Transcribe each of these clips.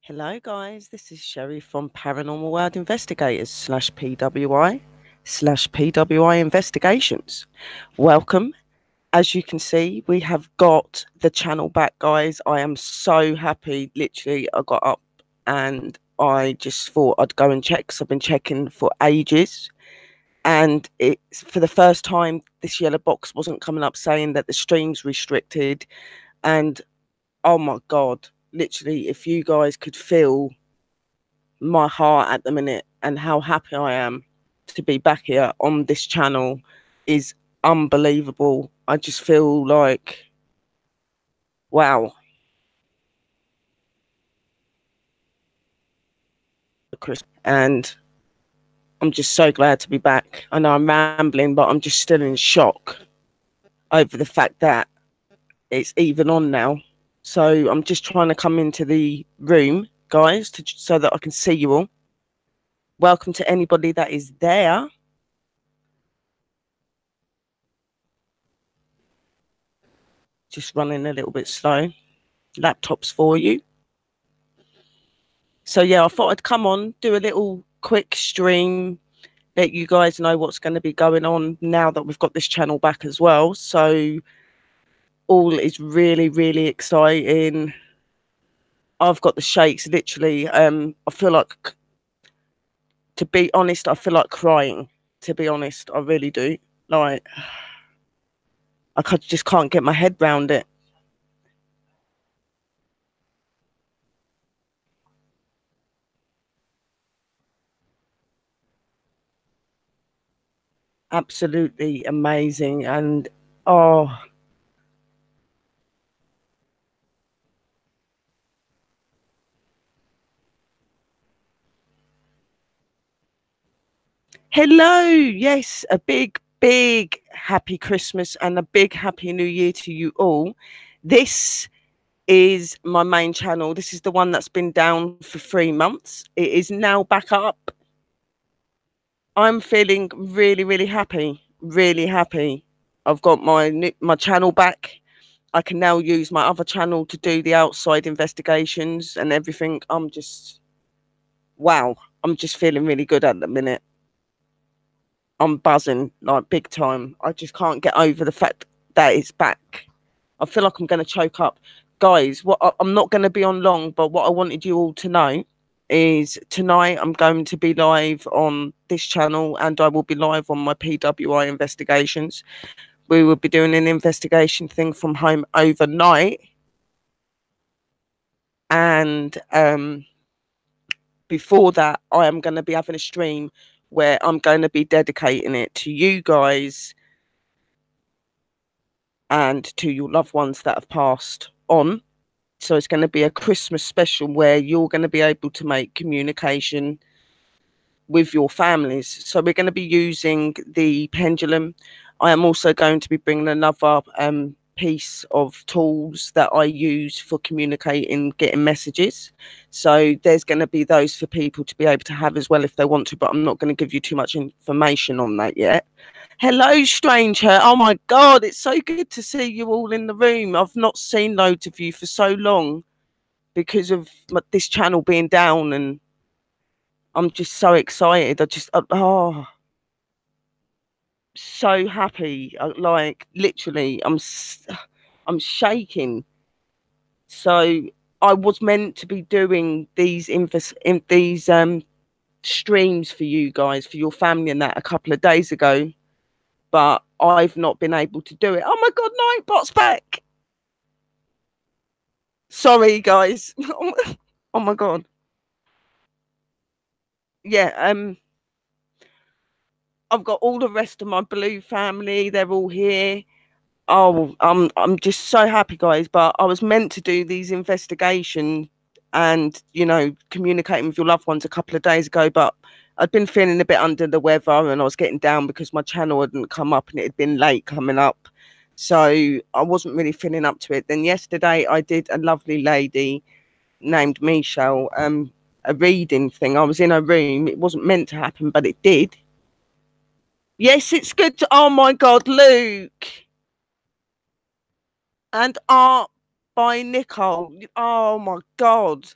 Hello, guys. This is Sherry from Paranormal World Investigators /PWI Investigations. Welcome. As you can see, we have got the channel back, guys. I am so happy. Literally, I got up and I just thought I'd go and check because I've been checking for ages. And it's for the first time, this yellow box wasn't coming up saying that the stream's restricted. And oh my God, literally, if you guys could feel my heart at the minute and how happy I am to be back here on this channel is unbelievable. I just feel like, wow. And I'm just so glad to be back. I know I'm rambling, but I'm just still in shock over the fact that it's even on now. So I'm just trying to come into the room, guys, so that I can see you all. Welcome to anybody that is there. Just running a little bit slow. Laptop's for you. So yeah, I thought I'd come on, do a little quick stream, let you guys know what's going to be going on now that we've got this channel back as well. So all is really, really exciting. I've got the shakes, literally. I feel like, to be honest, I feel like crying. To be honest, I really do. Like, I just can't get my head round it. Absolutely amazing. And oh, hello. Yes, a big, big happy Christmas and a big happy new year to you all. This is my main channel. This is the one that's been down for 3 months. It is now back up. I'm feeling really, really happy. Really happy. I've got my channel back. I can now use my other channel to do the outside investigations and everything. I'm just, wow. I'm just feeling really good at the minute. I'm buzzing like big time. I just can't get over the fact that it's back. I feel like I'm going to choke up. Guys, I'm not going to be on long, but what I wanted you all to know is tonight I'm going to be live on this channel and I will be live on my PWI investigations. We will be doing an investigation thing from home overnight. And before that, I am going to be having a stream where I'm going to be dedicating it to you guys and to your loved ones that have passed on. So it's going to be a Christmas special where you're going to be able to make communication with your families. So we're going to be using the pendulum. I am also going to be bringing another piece of tools that I use for communicating, getting messages. So there's going to be those for people to be able to have as well if they want to, but I'm not going to give you too much information on that yet. Hello, stranger. Oh my God, it's so good to see you all in the room. I've not seen loads of you for so long because of this channel being down, and I'm just so excited. Oh, so happy. Like literally, I'm shaking. So I was meant to be doing these streams for you guys, for your family, and that a couple of days ago, but I've not been able to do it. Oh my God, Nightbot's back. Sorry, guys. Oh my God. Yeah. I've got all the rest of my blue family. They're all here. Oh, I'm just so happy, guys. But I was meant to do these investigations and, you know, communicating with your loved ones a couple of days ago, but I'd been feeling a bit under the weather and I was getting down because my channel hadn't come up and it had been late coming up. So I wasn't really feeling up to it. Then yesterday I did a lovely lady named Michelle, a reading thing. I was in a room. It wasn't meant to happen, but it did. Yes, it's good to, oh my God, Luke. And art by Nicole. Oh my God.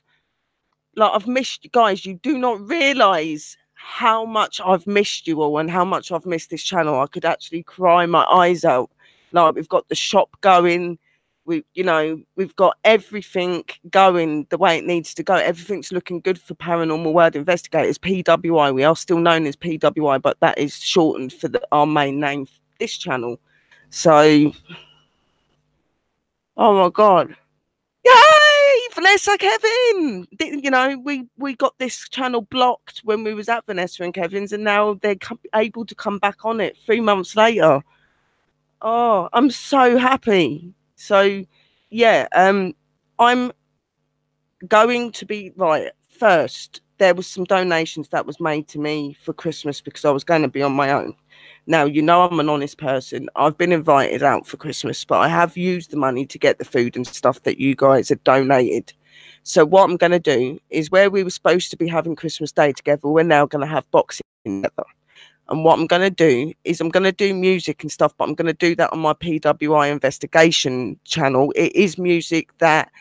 like, I've missed you guys. You do not realize how much I've missed you all and how much I've missed this channel. I could actually cry my eyes out. Like, we've got the shop going. We've got everything going the way it needs to go. Everything's looking good for Paranormal World Investigators, PWI. We are still known as PWI, but that is shortened for our main name for this channel. So, oh my God. Yay, Vanessa, Kevin! We got this channel blocked when we was at Vanessa and Kevin's, and now they're able to come back on it 3 months later. Oh, I'm so happy. So, yeah, I'm going to be right. First, there was some donations that was made to me for Christmas because I was going to be on my own. Now, I'm an honest person. I've been invited out for Christmas, but I have used the money to get the food and stuff that you guys had donated. So what I'm going to do is, where we were supposed to be having Christmas Day together, we're now going to have boxing together. And what I'm going to do is, I'm going to do music and stuff, but I'm going to do that on my PWI investigation channel. It is music that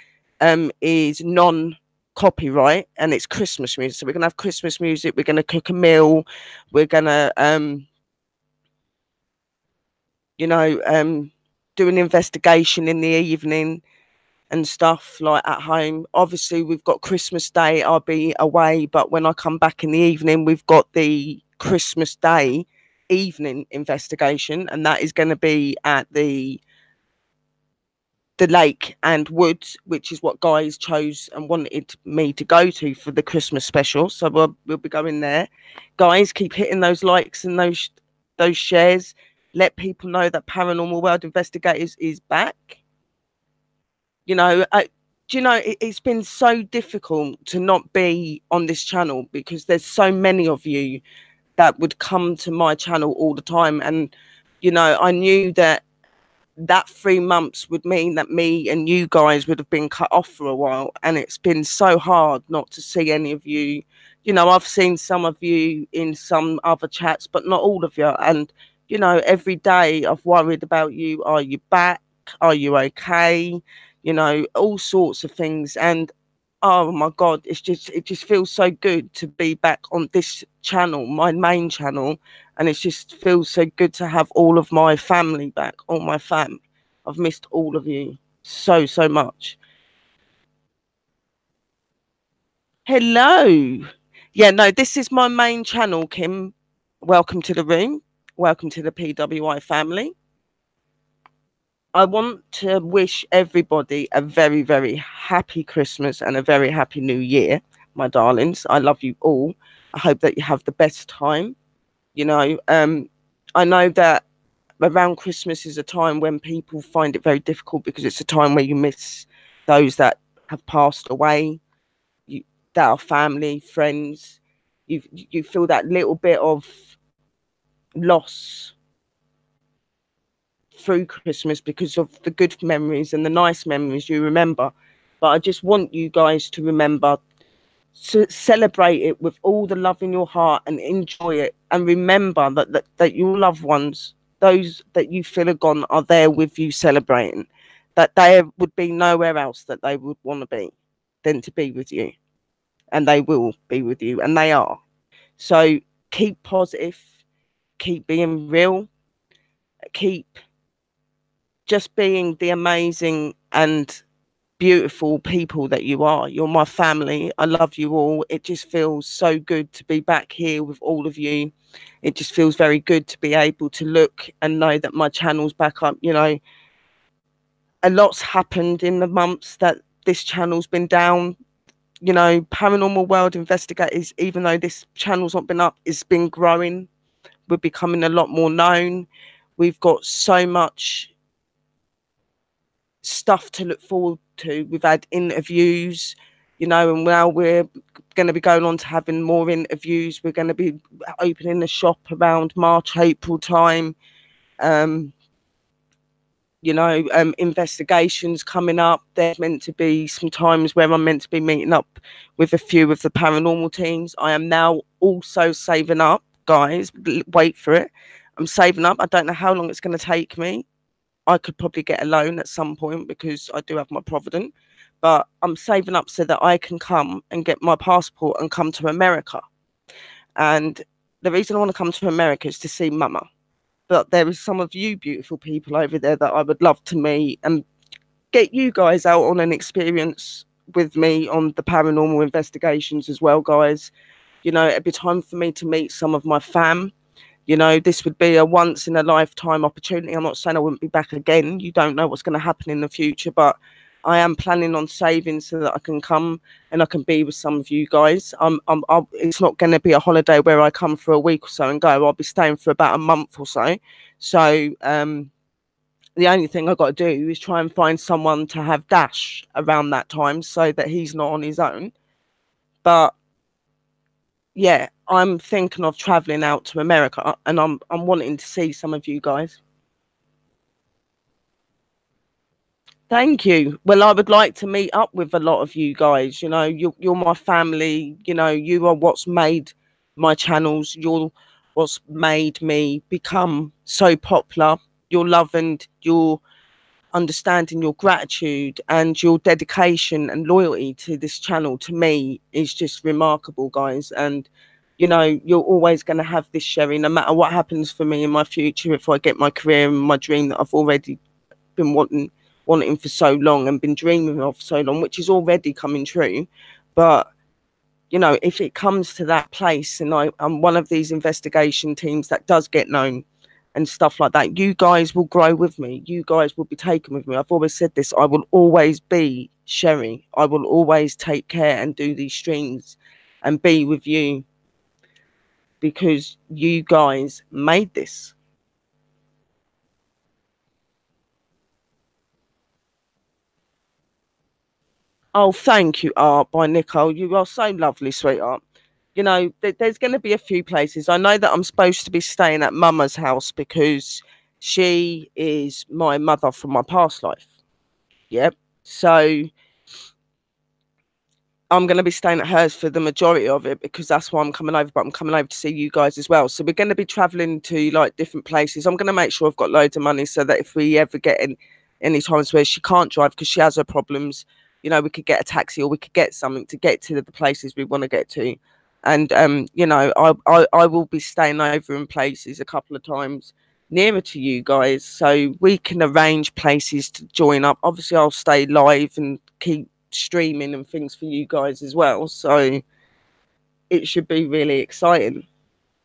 is non-copyright, and it's Christmas music. So we're going to have Christmas music. We're going to cook a meal. We're going to do an investigation in the evening and stuff, like at home. Obviously, we've got Christmas Day. I'll be away, but when I come back in the evening, we've got the Christmas Day evening investigation, and that is going to be at the lake and woods, which is what guys chose and wanted me to go to for the Christmas special. So we'll be going there. Guys, keep hitting those likes and those shares. Let people know that Paranormal World Investigators is back. It's been so difficult to not be on this channel because there's so many of you that would come to my channel all the time. And, I knew that 3 months would mean that me and you guys would have been cut off for a while. And it's been so hard not to see any of you. I've seen some of you in some other chats, but not all of you. And, every day I've worried about you. Are you back? Are you okay? All sorts of things. And oh my God, it just feels so good to be back on this channel, my main channel. And it just feels so good to have all of my family back, all my fam. I've missed all of you so much. Hello. Yeah, no, this is my main channel, Kim. Welcome to the room. Welcome to the PWI family. I want to wish everybody a very, very happy Christmas and a very happy New Year, my darlings. I love you all. I hope that you have the best time. I know that around Christmas is a time when people find it very difficult because it's a time where you miss those that have passed away, that are family, friends. You feel that little bit of loss through Christmas because of the good memories and the nice memories you remember. But I just want you guys to remember to celebrate it with all the love in your heart and enjoy it, and remember that your loved ones, those that you feel are gone, are there with you celebrating, that there would be nowhere else that they would want to be than to be with you, and they will be with you, and they are. So keep positive, keep being real, keep just being the amazing and beautiful people that you are. You're my family. I love you all. It just feels so good to be back here with all of you. It just feels very good to be able to look and know that my channel's back up. A lot's happened in the months that this channel's been down. Paranormal World Investigators, even though this channel's not been up, it's been growing. We're becoming a lot more known. We've got so much stuff to look forward to. We've had interviews, and now we're going to be going on to having more interviews. We're going to be opening the shop around March, April time. Investigations coming up. There's meant to be some times where I'm meant to be meeting up with a few of the paranormal teams. I am now also saving up, guys. Wait for it. I'm saving up. I don't know how long it's going to take me. I could probably get a loan at some point because I do have my provident, but I'm saving up so that I can come and get my passport and come to America. And the reason I want to come to America is to see Mama. But there is some of you beautiful people over there that I would love to meet and get you guys out on an experience with me on the paranormal investigations as well, guys. You know, it'd be time for me to meet some of my fam. You know, this would be a once in a lifetime opportunity. I'm not saying I wouldn't be back again. You don't know what's going to happen in the future, but I am planning on saving so that I can come and I can be with some of you guys. It's not going to be a holiday where I come for a week or so and go. I'll be staying for about a month or so. So, the only thing I've got to do is try and find someone to have Dash around that time so that he's not on his own. But yeah, I'm thinking of traveling out to America, and I'm wanting to see some of you guys. Thank you. Well, I would like to meet up with a lot of you guys. You know, you're my family. You know, you are what's made my channels. You're what's made me become so popular. Your love and your understanding, your gratitude and your dedication and loyalty to this channel to me is just remarkable, guys. And you know, you're always going to have this, Sherry, no matter what happens for me in my future. If I get my career and my dream that I've already been wanting for so long and been dreaming of so long, which is already coming true. But you know, if it comes to that place and I'm one of these investigation teams that does get known and stuff like that, you guys will grow with me. You guys will be taken with me. I've always said this. I will always be Sherry. I will always take care and do these streams and be with you because you guys made this. Oh, thank you, Art by Nicole. You are so lovely, sweetheart. You know, there's going to be a few places. I know that I'm supposed to be staying at Mama's house because she is my mother from my past life. Yep. So I'm going to be staying at hers for the majority of it because that's why I'm coming over. But I'm coming over to see you guys as well. So we're going to be traveling to like different places. I'm going to make sure I've got loads of money so that if we ever get in any times where she can't drive because she has her problems, you know, we could get a taxi or we could get something to get to the places we want to get to. And you know, I will be staying over in places a couple of times nearer to you guys so we can arrange places to join up. Obviously I'll stay live and keep streaming and things for you guys as well, so it should be really exciting.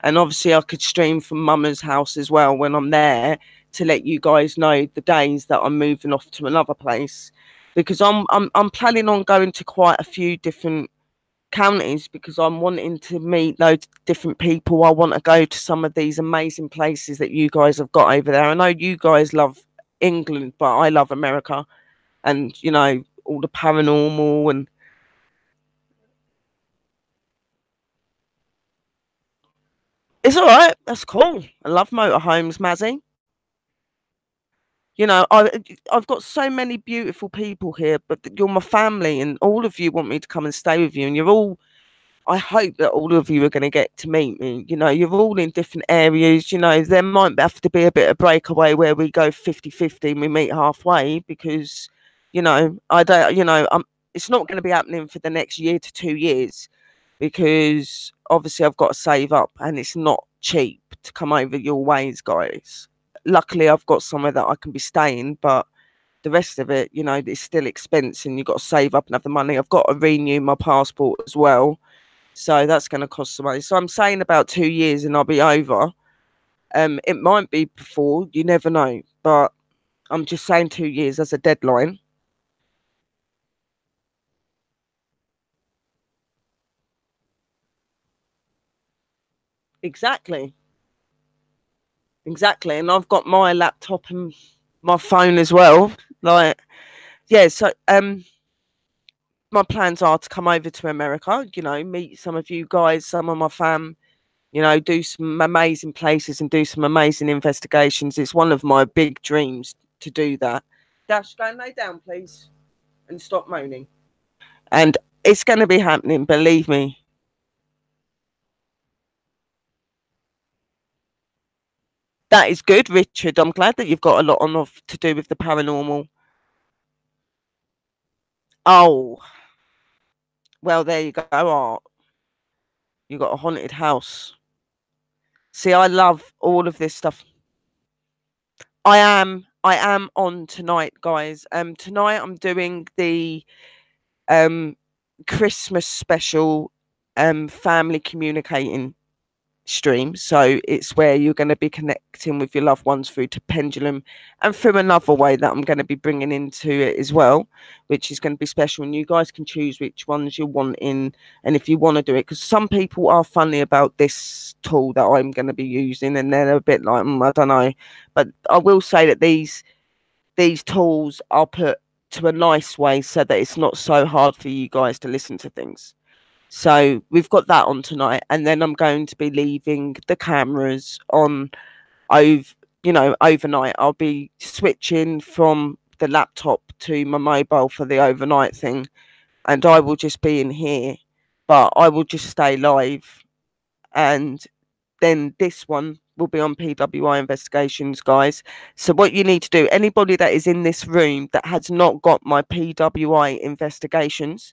And obviously I could stream from Mama's house as well when I'm there to let you guys know the days that I'm moving off to another place, because I'm planning on going to quite a few different counties because I'm wanting to meet loads of different people. I want to go to some of these amazing places that you guys have got over there. I know you guys love England, but I love America, and you know, all the paranormal. And it's all right. That's cool. I love motorhomes, Mazzy. You know, I've got so many beautiful people here, but you're my family, and all of you want me to come and stay with you. And you're all, I hope that all of you are going to get to meet me. You know, you're all in different areas. You know, there might have to be a bit of breakaway where we go 50-50 and we meet halfway because, you know, I don't, you know, it's not going to be happening for the next year to 2 years because obviously I've got to save up and it's not cheap to come over your ways, guys. Luckily, I've got somewhere that I can be staying, but the rest of it, you know, it's still expensive and you've got to save up and have the money. I've got to renew my passport as well. So that's going to cost some money. So I'm saying about 2 years and I'll be over. It might be before, you never know. But I'm just saying 2 years as a deadline. Exactly. Exactly. And I've got my laptop and my phone as well. Like, yeah, so my plans are to come over to America, you know, meet some of you guys, some of my fam, you know, do some amazing places and do some amazing investigations. It's one of my big dreams to do that. Dash, go and lay down, please, and stop moaning. And it's going to be happening, believe me. That is good, Richard. I'm glad that you've got a lot on of to do with the paranormal. Oh, well, there you go, Art. You got a haunted house. See, I love all of this stuff. I am on tonight, guys. Tonight I'm doing the um Christmas special family communicating stream. So it's where you're going to be connecting with your loved ones through to pendulum and through another way that I'm going to be bringing into it as well, which is going to be special. And you guys can choose which ones you want in, and if you want to do it, because some people are funny about this tool that I'm going to be using, and they're a bit like, I don't know. But I will say that these tools are put to a nice way so that it's not so hard for you guys to listen to things. So we've got that on tonight, and then I'm going to be leaving the cameras on over, overnight. I'll be switching from the laptop to my mobile for the overnight thing, and I will just be in here, but I will just stay live, and then this one will be on PWI Investigations, guys. So what you need to do, anybody that is in this room that has not got my PWI Investigations,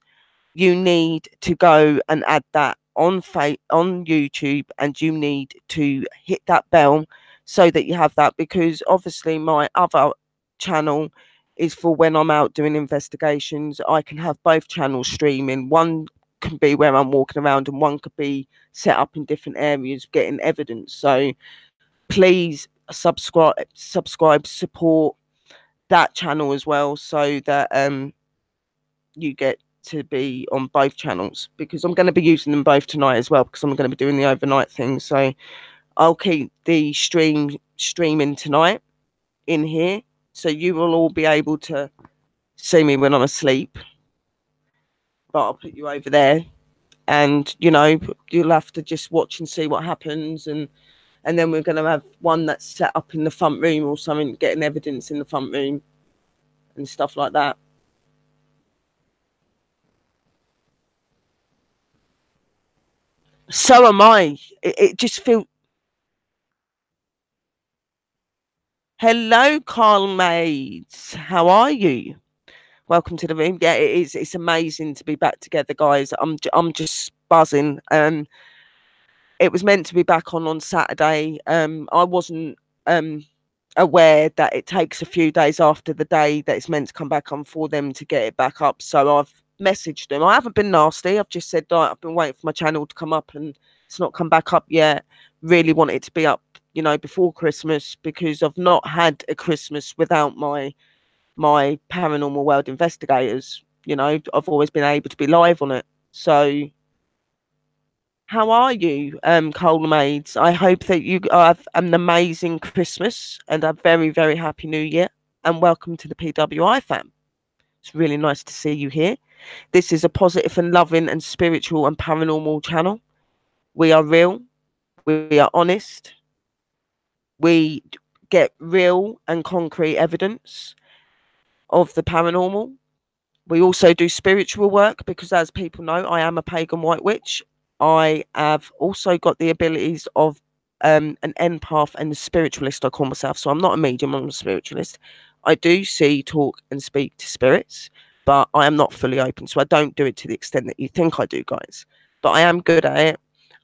you need to go and add that on YouTube, and you need to hit that bell so that you have that, because obviously my other channel is for when I'm out doing investigations. I can have both channels streaming. One can be where I'm walking around, and one could be set up in different areas getting evidence. So please subscribe, support that channel as well, so that you get to be on both channels, because I'm going to be using them both tonight as well, because I'm going to be doing the overnight thing. So I'll keep the streaming tonight in here, so you will all be able to see me when I'm asleep, but I'll put you over there, and you'll have to just watch and see what happens. And then we're going to have one that's set up in the front room or something, getting evidence in the front room and stuff like that. So am I. It just feels. Hello, Carl Maids. How are you? Welcome to the room. Yeah, it is. It's amazing to be back together, guys. I'm just buzzing. It was meant to be back on Saturday. I wasn't aware that it takes a few days after the day that it's meant to come back on for them to get it back up. So I've messaged them. I haven't been nasty. I've just said, like, I've been waiting for my channel to come up, and it's not come back up yet. Really want it to be up, before Christmas, because I've not had a Christmas without my paranormal world investigators. I've always been able to be live on it. So how are you, Cole Maids? I hope that you have an amazing Christmas and a very, very happy New Year. And welcome to the PWI fam. It's really nice to see you here. This is a positive and loving and spiritual and paranormal channel. We are real. We are honest. We get real and concrete evidence of the paranormal. We also do spiritual work, because, as people know, I am a pagan white witch. I have also got the abilities of an empath and a spiritualist, I call myself. So I'm not a medium, I'm a spiritualist. I do see, talk, and speak to spirits, but I am not fully open. So I don't do it to the extent that you think I do, guys. But I am good at it.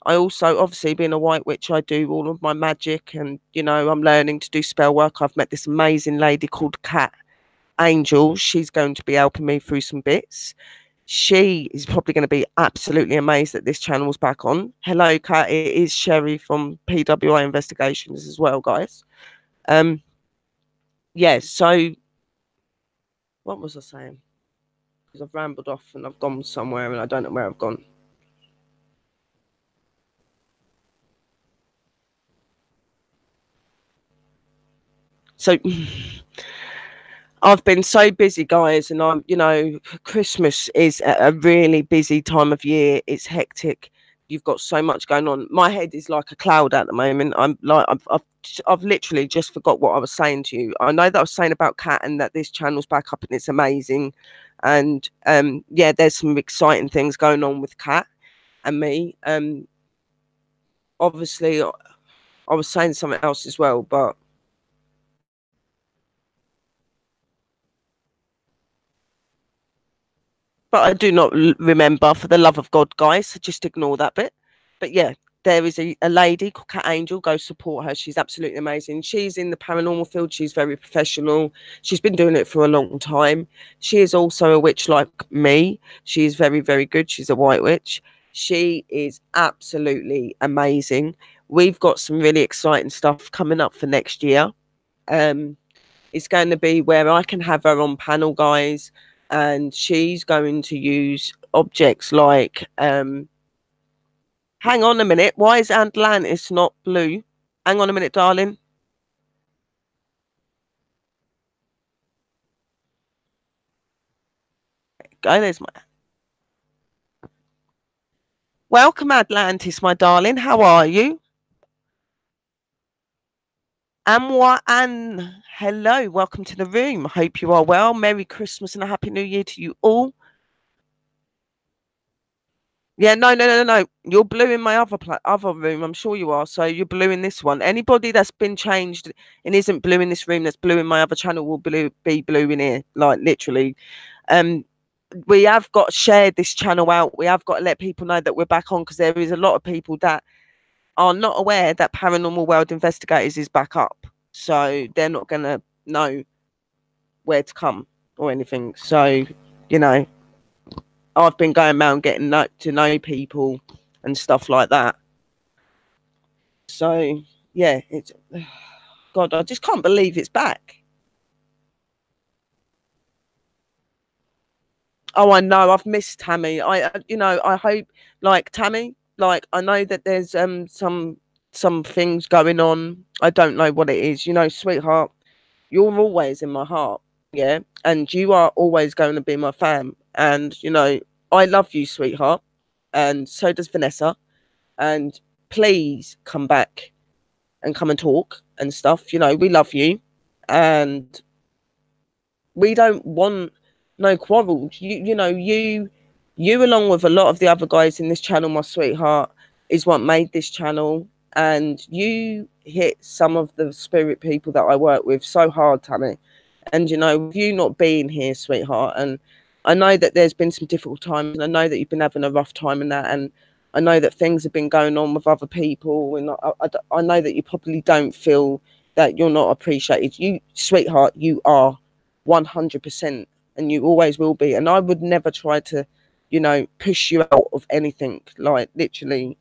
I also, obviously, being a white witch, I do all of my magic, and, I'm learning to do spell work. I've met this amazing lady called Kat Angel. She's going to be helping me through some bits. She is probably going to be absolutely amazed that this channel's back on. Hello, Kat. It is Sherry from PWI Investigations as well, guys. Yeah, so what was I saying? Because I've rambled off and I've gone somewhere and I don't know where I've gone. So I've been so busy, guys, and Christmas is a really busy time of year. It's hectic. You've got so much going on. My head is like a cloud at the moment. I've literally just forgot what I was saying to you. I know that I was saying about Kat and that this channel's back up and it's amazing. And yeah, there's some exciting things going on with Kat and me. Obviously, I was saying something else as well, but but I do not remember, for the love of God, guys. So just ignore that bit. But yeah, there is a lady called Cat Angel. Go support her. She's absolutely amazing. She's in the paranormal field. She's very professional. She's been doing it for a long time. She is also a witch like me. She is very, very good. She's a white witch. She is absolutely amazing. We've got some really exciting stuff coming up for next year. It's going to be where I can have her on panel, guys, and she's going to use objects like hang on a minute, why is Atlantis not blue? Hang on a minute, darling. Go, there's my welcome, Atlantis, my darling. How are you? And hello, welcome to the room. Hope you are well. Merry Christmas and a Happy New Year to you all. Yeah, no. You're blue in my other room. I'm sure you are. So you're blue in this one. Anybody that's been changed and isn't blue in this room, that's blue in my other channel, will be blue in here. Like literally. We have got to share this channel out. We have got to let people know that we're back on, because there is a lot of people that are not aware that Paranormal World Investigators is back up. So they're not going to know where to come or anything. So, you know, I've been going around getting to know people and stuff like that. So, yeah, it's God, I just can't believe it's back. Oh, I know. I've missed Tammy. I hope, like Tammy, like I know that there's some things going on. I don't know what it is. Sweetheart, you're always in my heart, yeah, and you are always going to be my fam. And I love you, sweetheart, and so does Vanessa. And please come back and come and talk and stuff. We love you, and we don't want no quarrels. You along with a lot of the other guys in this channel, my sweetheart, is what made this channel. And you hit some of the spirit people that I work with so hard, Tammy. And with you not being here, sweetheart, and I know that there's been some difficult times, and I know that you've been having a rough time in that, and I know that things have been going on with other people, and I know that you probably don't feel that you're not appreciated. You, sweetheart, you are 100%, and you always will be. And I would never try to, push you out of anything. Like literally,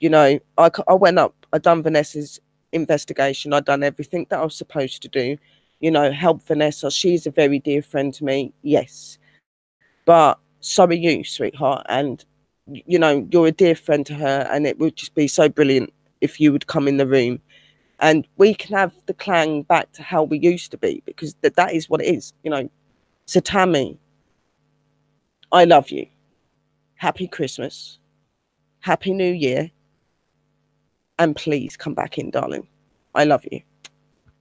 I went up, I done Vanessa's investigation, I done everything that I was supposed to do. Help Vanessa. She's a very dear friend to me, yes, but so are you, sweetheart. And you're a dear friend to her, and it would just be so brilliant if you would come in the room and we can have the clang back to how we used to be, because that is what it is. So Tammy, I love you. Happy Christmas, Happy New Year, and please come back in, darling. I love you.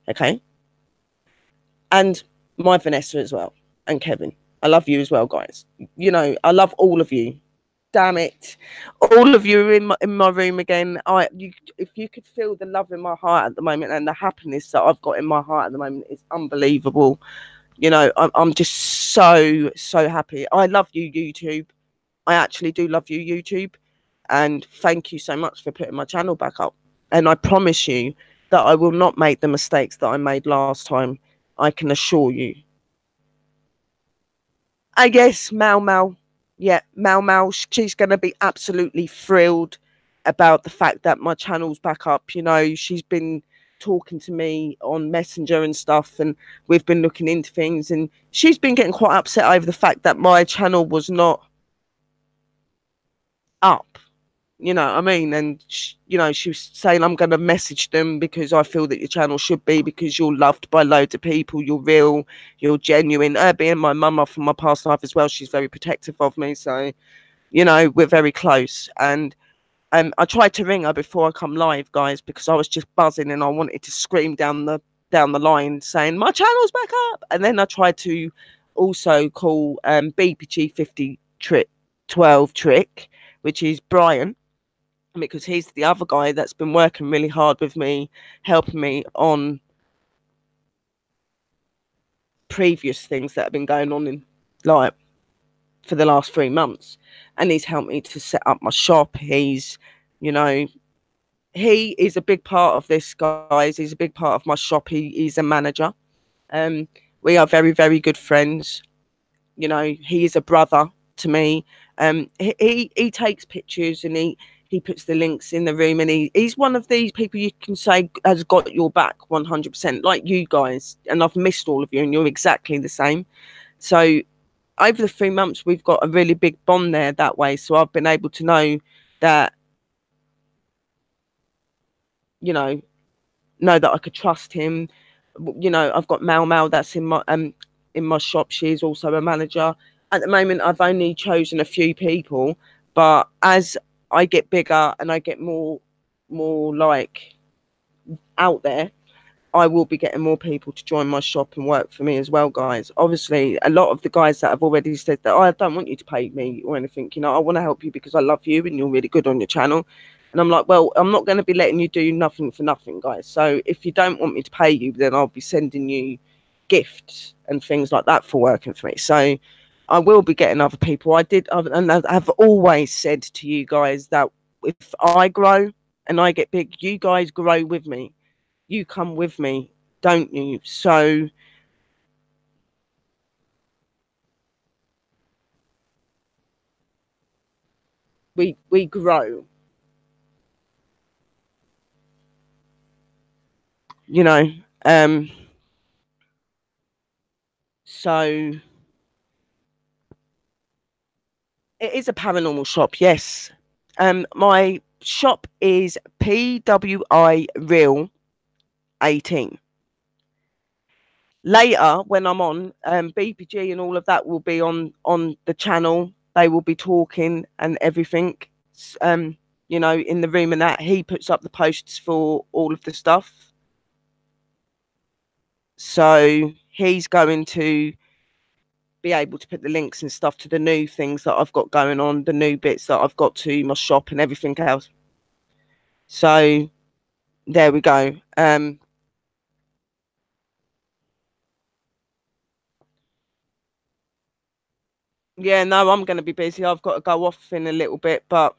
Okay. And my Vanessa as well, and Kevin, I love you as well, guys. I love all of you. Damn it, all of you are in my room again. If you could feel the love in my heart at the moment, and the happiness that I've got in my heart at the moment, is unbelievable. I'm just so happy. I love you, YouTube. I actually do love you, YouTube, and thank you so much for putting my channel back up. And I promise you that I will not make the mistakes that I made last time. I can assure you. I guess Mau. Yeah, Mau, she's going to be absolutely thrilled about the fact that my channel's back up. She's been talking to me on Messenger and stuff, and we've been looking into things, and she's been getting quite upset over the fact that my channel was not up. What I mean? And she was saying, I'm going to message them, because I feel that your channel should be, because you're loved by loads of people, you're real, you're genuine. Being my mum from my past life as well, she's very protective of me, so we're very close. And I tried to ring her before I come live, guys, because I was just buzzing and I wanted to scream down the line saying my channel's back up. And then I tried to also call BPG 50 12 Trick, which is Brian, because he's the other guy that's been working really hard with me, helping me on previous things that have been going on in, like, for the last 3 months, and he's helped me to set up my shop. He's, you know, he is a big part of this, guys. He's a big part of my shop. He's a manager. Um, we are very, very good friends. You know, he is a brother to me. He takes pictures, and he puts the links in the room, and he's one of these people you can say has got your back 100%, like you guys. And I've missed all of you, and you're exactly the same. So over the 3 months, we've got a really big bond there that way. So I've been able to know that, you know that I could trust him. You know, I've got Mal that's in my shop. She is also a manager. At the moment, I've only chosen a few people, but as I get bigger and I get more like out there, I will be getting more people to join my shop and work for me as well, guys. Obviously, a lot of the guys that have already said that, oh, I don't want you to pay me or anything, you know, I want to help you because I love you and you're really good on your channel. And I'm like, well, I'm not going to be letting you do nothing for nothing, guys. So if you don't want me to pay you, then I'll be sending you gifts and things like that for working for me. So I will be getting other people. And I've always said to you guys that if I grow and I get big, you guys grow with me. You come with me, don't you? So we grow, you know. So it is a paranormal shop, yes. My shop is PWI Real 18. Later, when I'm on, BPG and all of that will be on the channel. They will be talking and everything. You know, in the room, and that he puts up the posts for all of the stuff. So he's going to be able to put the links and stuff to the new things that I've got going on, the new bits that I've got to my shop and everything else. So there we go. Yeah, no, I'm going to be busy. I've got to go off in a little bit, but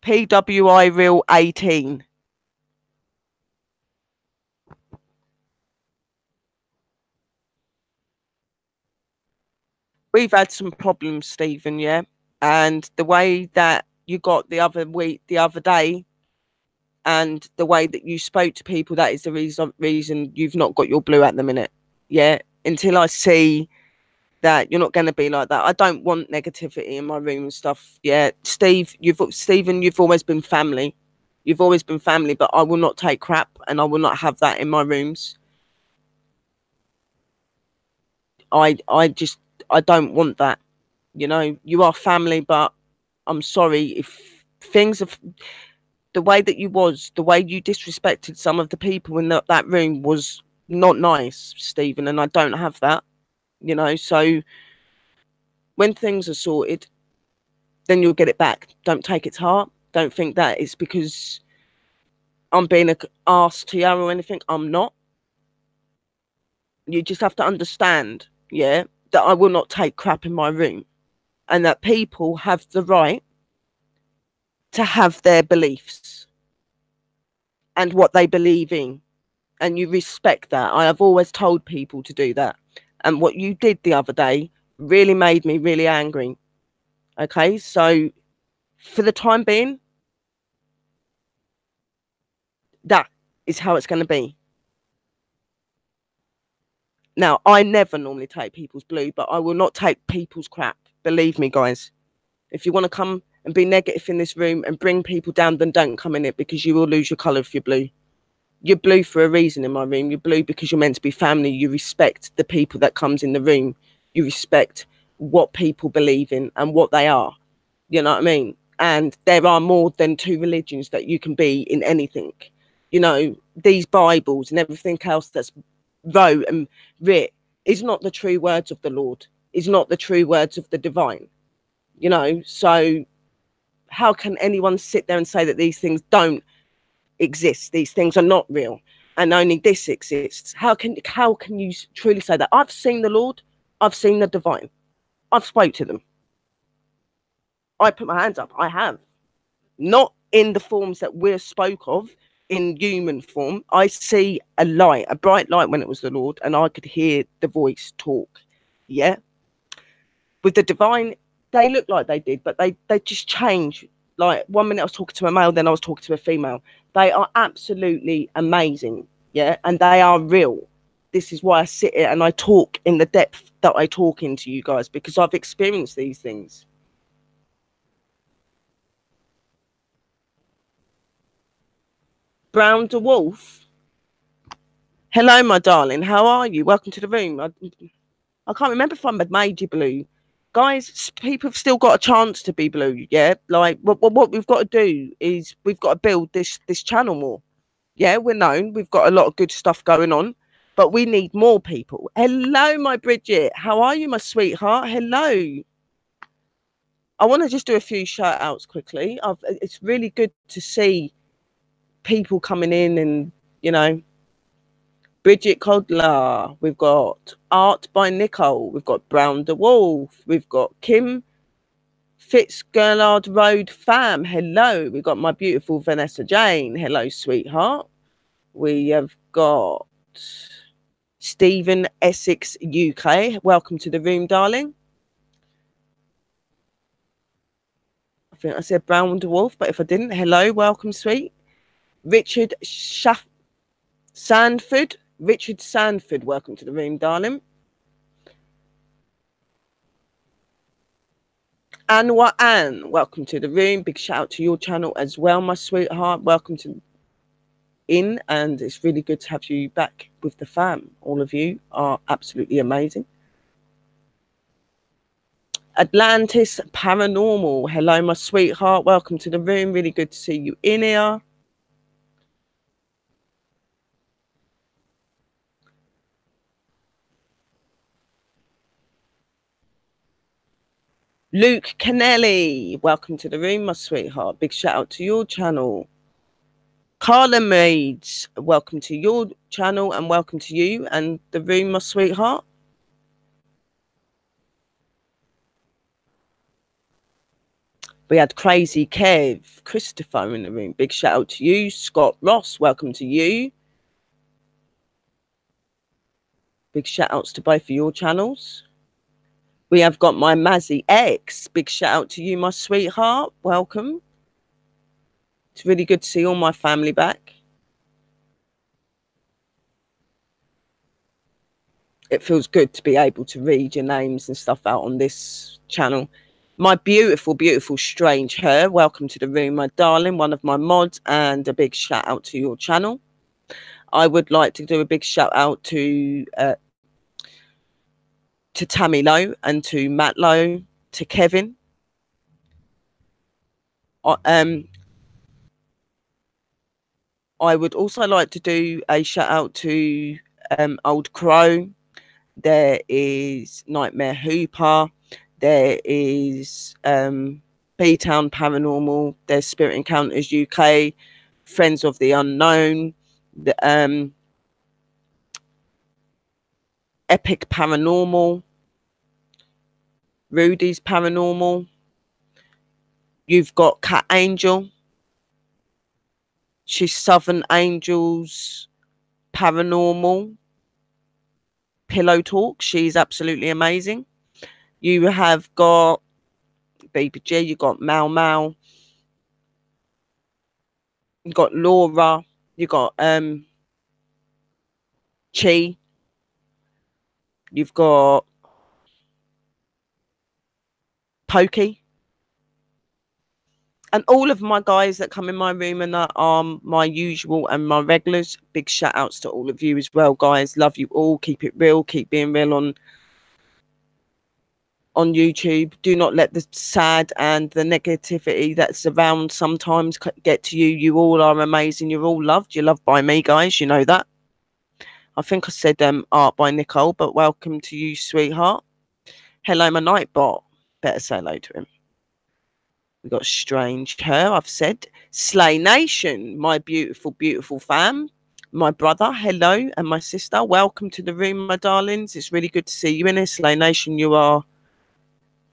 PWI Real 18. We've had some problems, Stephen, yeah. And the way that you got the other day, and the way that you spoke to people, that is the reason you've not got your blue at the minute. Yeah. Until I see that you're not going to be like that. I don't want negativity in my room and stuff. Yeah. Stephen, you've always been family. You've always been family, but I will not take crap, and I will not have that in my rooms. I don't want that. You know, you are family, but I'm sorry if things have, the way that the way you disrespected some of the people in that room was not nice, Stephen, and I don't have that, you know. So when things are sorted, then you'll get it back. Don't take it to heart. Don't think that it's because I'm being an arse to you or anything. I'm not. You just have to understand, yeah, that I will not take crap in my room, and that people have the right to have their beliefs and what they believe in, and you respect that. I have always told people to do that. And what you did the other day really made me really angry. Okay, so for the time being, that is how it's going to be. Now, I never normally take people's blue, but I will not take people's crap. Believe me, guys. If you want to come and be negative in this room and bring people down, then don't come in it, because you will lose your colour if you're blue. You're blue for a reason in my room. You're blue because you're meant to be family. You respect the people that comes in the room. You respect what people believe in and what they are. You know what I mean? And there are more than two religions that you can be in anything. You know, these Bibles and everything else that's wrote and writ is not the true words of the Lord. Is not the true words of the divine. You know, so how can anyone sit there and say that these things don't exist? These things are not real, and only this exists. How can you truly say that? I've seen the Lord, I've seen the divine. I've spoke to them. I put my hands up. I have. Not in the forms that we're spoke of in human form. I see a light, a bright light when it was the Lord, and I could hear the voice talk. Yeah. With the divine, they look like they did, but they just change. Like 1 minute I was talking to a male, then I was talking to a female. They are absolutely amazing. Yeah. And they are real. This is why I sit here and I talk in the depth that I talk into you guys, because I've experienced these things. Brown the Wolf. Hello, my darling. How are you? Welcome to the room. I can't remember if I made you blue. Guys, people have still got a chance to be blue, yeah? Like, what we've got to do is we've got to build this channel more. Yeah, we're known. We've got a lot of good stuff going on, but we need more people. Hello, my Bridget. How are you, my sweetheart? Hello. I want to just do a few shout outs quickly. It's really good to see people coming in and, you know, Bridget Codler, we've got Art by Nicole, we've got Brown the Wolf, we've got Kim Fitzgerald Road Fam, hello, we've got my beautiful Vanessa Jane, hello sweetheart. We have got Stephen Essex UK, welcome to the room, darling. I think I said Brown the Wolf, but if I didn't, hello, welcome, sweet. Richard Sandford, welcome to the room, darling. Anwar Ann, welcome to the room. Big shout out to your channel as well, my sweetheart. Welcome to in, and it's really good to have you back with the fam. All of you are absolutely amazing. Atlantis Paranormal, hello, my sweetheart. Welcome to the room. Really good to see you in here. Luke Kennelly, welcome to the room, my sweetheart. Big shout out to your channel. Carla Maids, welcome to your channel and welcome to you and the room, my sweetheart. We had Crazy Kev, Christopher in the room. Big shout out to you. Scott Ross, welcome to you. Big shout outs to both of your channels. We have got my Mazzy X. Big shout out to you, my sweetheart. Welcome. It's really good to see all my family back. It feels good to be able to read your names and stuff out on this channel. My beautiful, beautiful Strange Her, welcome to the room, my darling, one of my mods, and a big shout out to your channel. I would like to do a big shout out to Tammy Lowe and to Matt Lowe, to Kevin. I would also like to do a shout out to Old Crow. There is Nightmare Hooper. There is B-Town Paranormal. There's Spirit Encounters UK, Friends of the Unknown, the Epic Paranormal, Rudy's Paranormal. You've got Cat Angel. She's Southern Angels Paranormal. Pillow Talk. She's absolutely amazing. You have got BBG. You got Mau Mau. You got Laura. You got Chi. You've got Pokey. And all of my guys that come in my room and that are my usual and my regulars, big shout outs to all of you as well, guys. Love you all. Keep it real. Keep being real on YouTube. Do not let the sad and the negativity that's around sometimes get to you. You all are amazing. You're all loved. You're loved by me, guys. You know that. I think I said Art by Nicole, but welcome to you, sweetheart. Hello, my Nightbot. Better say hello to him. We got Strange Her, I've said. Slay Nation, my beautiful, beautiful fam. My brother, hello, and my sister. Welcome to the room, my darlings. It's really good to see you in here. Slay Nation, you are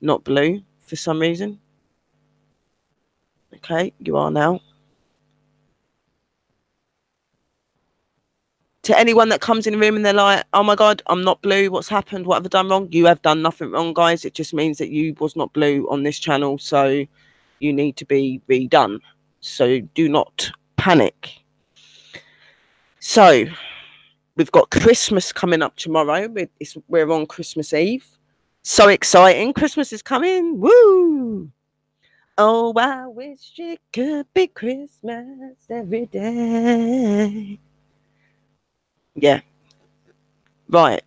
not blue for some reason. Okay, you are now. To anyone that comes in the room and they're like, oh my God, I'm not blue. What's happened? What have I done wrong? You have done nothing wrong, guys. It just means that you was not blue on this channel. So you need to be redone. So do not panic. So we've got Christmas coming up tomorrow. We're on Christmas Eve. So exciting. Christmas is coming. Woo! Oh, I wish it could be Christmas every day. Yeah. Right.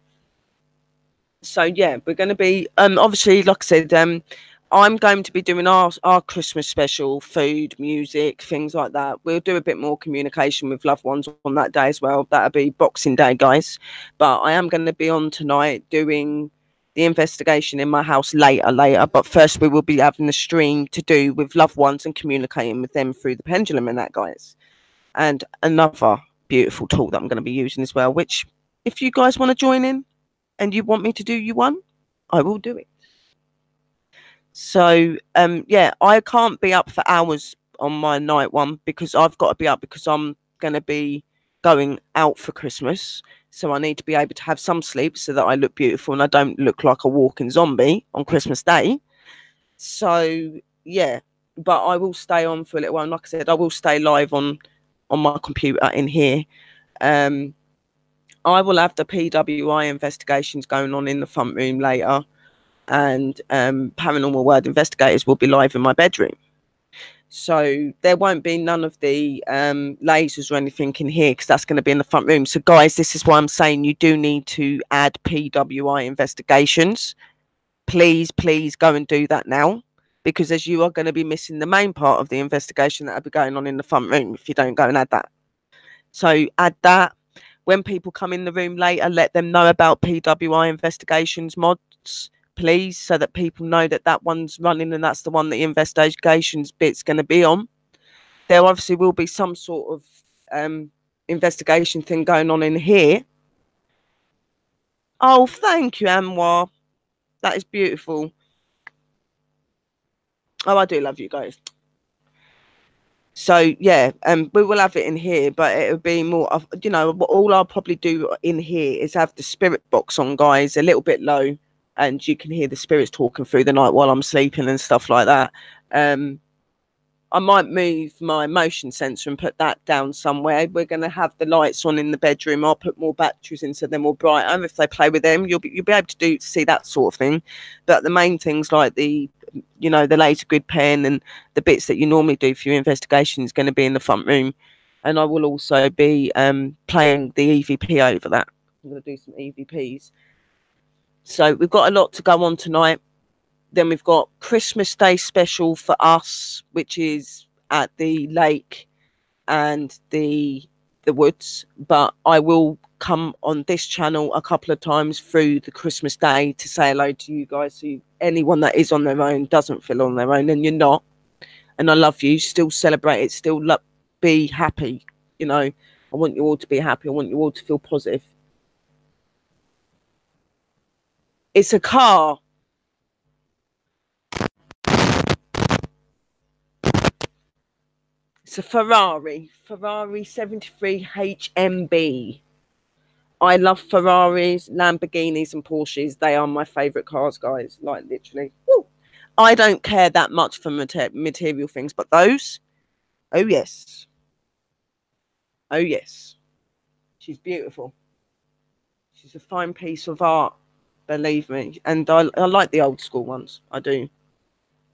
So yeah, we're going to be obviously, like I said, I'm going to be doing our Christmas special, food, music, things like that. We'll do a bit more communication with loved ones on that day as well. That'll be Boxing Day, guys. But I am going to be on tonight doing the investigation in my house later. But first, we will be having the stream to do with loved ones and communicating with them through the pendulum and that, guys. And another beautiful tool that I'm going to be using as well, which if you guys want to join in and you want me to do you one, I will do it. So yeah, I can't be up for hours on my night one because I've got to be up because I'm going to be going out for Christmas. So I need to be able to have some sleep so that I look beautiful and I don't look like a walking zombie on Christmas Day. So yeah, but I will stay on for a little while. And like I said, I will stay live on my computer in here. I will have the PWI investigations going on in the front room later, and Paranormal World Investigators will be live in my bedroom. So there won't be none of the lasers or anything in here because that's going to be in the front room. So guys, this is why I'm saying you do need to add PWI investigations. Please go and do that now, because as you are going to be missing the main part of the investigation that will be going on in the front room if you don't go and add that. So add that. When people come in the room later, let them know about PWI investigations mods, please, so that people know that that one's running and that's the one that the investigations bit's going to be on. There obviously will be some sort of investigation thing going on in here. Oh, thank you, Anwar. That is beautiful. Oh, I do love you guys. So yeah, we will have it in here, but it'll be more of, you know, all I'll probably do in here is have the spirit box on, guys, a little bit low, and you can hear the spirits talking through the night while I'm sleeping and stuff like that. I might move my motion sensor and put that down somewhere. We're going to have the lights on in the bedroom. I'll put more batteries in so they're more brighter. If they play with them, you'll be able to see that sort of thing. But the main things like the, you know, the laser grid pen and the bits that you normally do for your investigation is going to be in the front room. And I will also be playing the EVP over that. I'm going to do some EVPs. So we've got a lot to go on tonight. Then we've got Christmas Day special for us, which is at the lake and the woods. But I will come on this channel a couple of times through the Christmas Day to say hello to you guys. So anyone that is on their own doesn't feel on their own, and you're not. And I love you. Still celebrate it. Still be happy. You know, I want you all to be happy. I want you all to feel positive. It's a car. It's a Ferrari 73 HMB. I love Ferraris, Lamborghinis and Porsches. They are my favourite cars, guys. Like, literally. Woo. I don't care that much for material things, but those, oh yes. Oh yes. She's beautiful. She's a fine piece of art, believe me. And I like the old school ones. I do.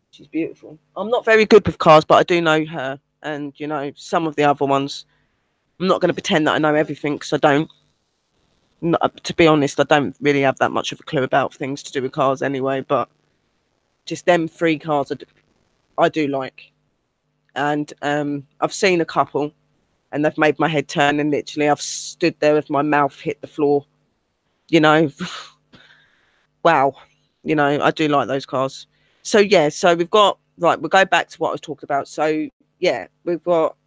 She's beautiful. I'm not very good with cars, but I do know her. And, you know, some of the other ones, I'm not going to pretend that I know everything because I don't. To be honest, I don't really have that much of a clue about things to do with cars anyway, but just them 3 cars I do like. And I've seen a couple and they've made my head turn, and literally I've stood there with my mouth hit the floor, you know. Wow. You know, I do like those cars. So yeah, so we've got, right, we'll go back to what I was talking about. So yeah, we've got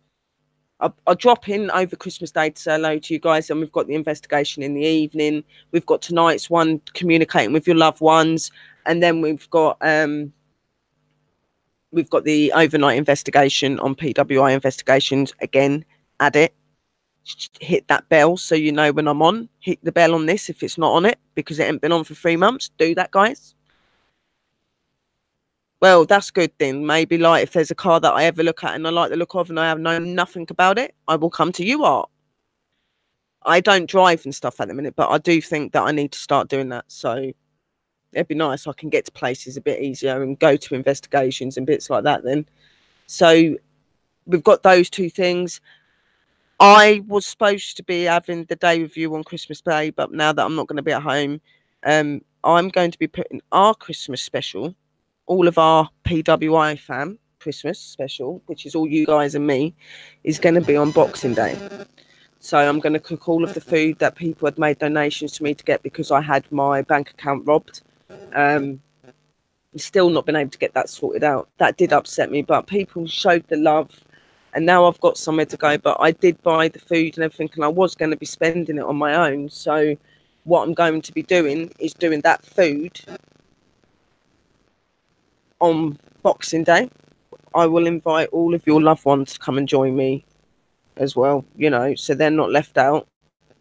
I'll drop in over Christmas Day to say hello to you guys, and we've got the investigation in the evening. We've got tonight's one, communicating with your loved ones, and then we've got the overnight investigation on PWI investigations. Again, add it, hit that bell so you know when I'm on. Hit the bell on this if it's not on it, because it ain't been on for 3 months. Do that, guys. Well, that's good then. Maybe like if there's a car that I ever look at and I like the look of and I have known nothing about it, I will come to you, Art. I don't drive and stuff at the minute, but I do think that I need to start doing that. So it'd be nice. I can get to places a bit easier and go to investigations and bits like that then. So we've got those two things. I was supposed to be having the day review on Christmas Day, but now that I'm not going to be at home, I'm going to be putting our Christmas special, all of our PWI fam Christmas special, which is all you guys and me, is going to be on Boxing Day. So I'm going to cook all of the food that people had made donations to me to get, because I had my bank account robbed. Still not been able to get that sorted out. That did upset me, but people showed the love, and now I've got somewhere to go. But I did buy the food and everything, and I was going to be spending it on my own. So what I'm going to be doing is doing that food on Boxing Day. I will invite all of your loved ones to come and join me as well, you know, so they're not left out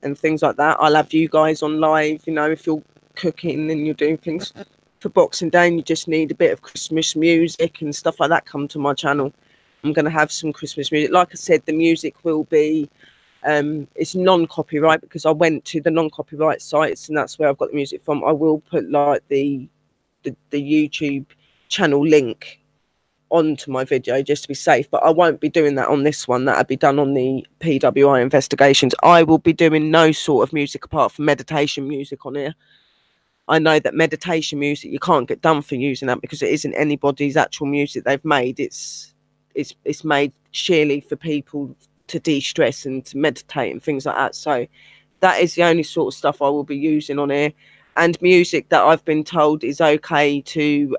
and things like that. I'll have you guys on live, you know, if you're cooking and you're doing things for Boxing Day and you just need a bit of Christmas music and stuff like that, come to my channel. I'm going to have some Christmas music. Like I said, the music will be it's non-copyright, because I went to the non-copyright sites and that's where I've got the music from. I will put like the YouTube channel link onto my video just to be safe, but I won't be doing that on this one. That'll be done on the PWI investigations. I will be doing no sort of music apart from meditation music on here. I know that meditation music you can't get done for using that, because it isn't anybody's actual music they've made. It's made sheerly for people to de-stress and to meditate and things like that. So that is the only sort of stuff I will be using on here, and music that I've been told is okay to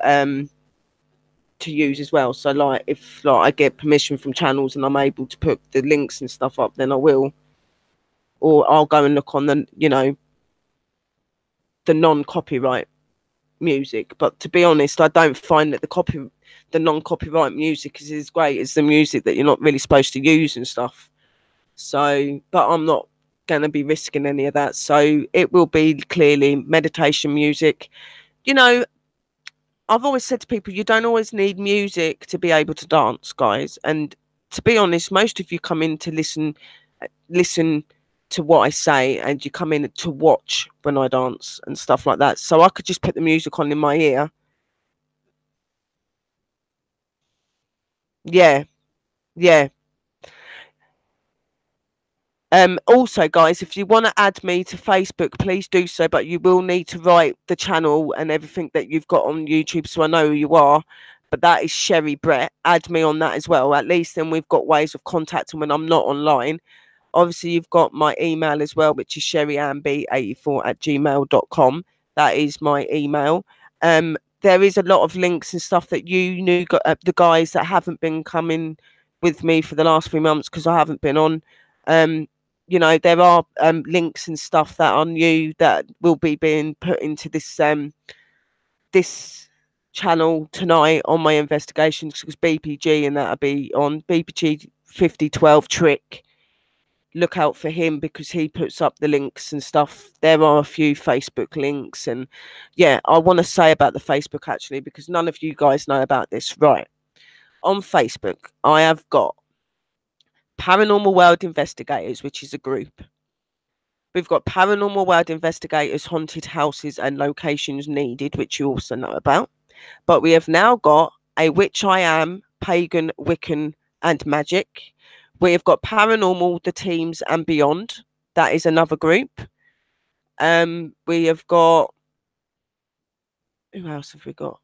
use as well. So like if like I get permission from channels and I'm able to put the links and stuff up, then I will, or I'll go and look on the, you know, the non-copyright music. But to be honest, I don't find that the non-copyright music is as great as the music that you're not really supposed to use and stuff. So, but I'm not going to be risking any of that. So it will be clearly meditation music. You know, I've always said to people, you don't always need music to be able to dance, guys. And to be honest, most of you come in to listen to what I say, and you come in to watch when I dance and stuff like that. So I could just put the music on in my ear. Yeah, yeah. Also, guys, if you want to add me to Facebook, please do so, but you will need to write the channel and everything that you've got on YouTube so I know who you are. But that is Sherry Brett. Add me on that as well. At least then we've got ways of contacting when I'm not online. Obviously, you've got my email as well, which is sherryanb84@gmail.com. That is my email. There is a lot of links and stuff that you knew, the guys that haven't been coming with me for the last 3 months because I haven't been on. You know, there are links and stuff that are new that will be being put into this this channel tonight on my investigations, because BPG and that'll be on BPG 5012 Trick. Look out for him because he puts up the links and stuff. There are a few Facebook links, and yeah, I want to say about the Facebook actually, because none of you guys know about this. Right, on Facebook I have got Paranormal World Investigators, which is a group. We've got Paranormal World Investigators, Haunted Houses and Locations Needed, which you also know about. But we have now got A Witch I Am, Pagan, Wiccan and Magic. We have got Paranormal, The Teams and Beyond. That is another group. We have got... Who else have we got?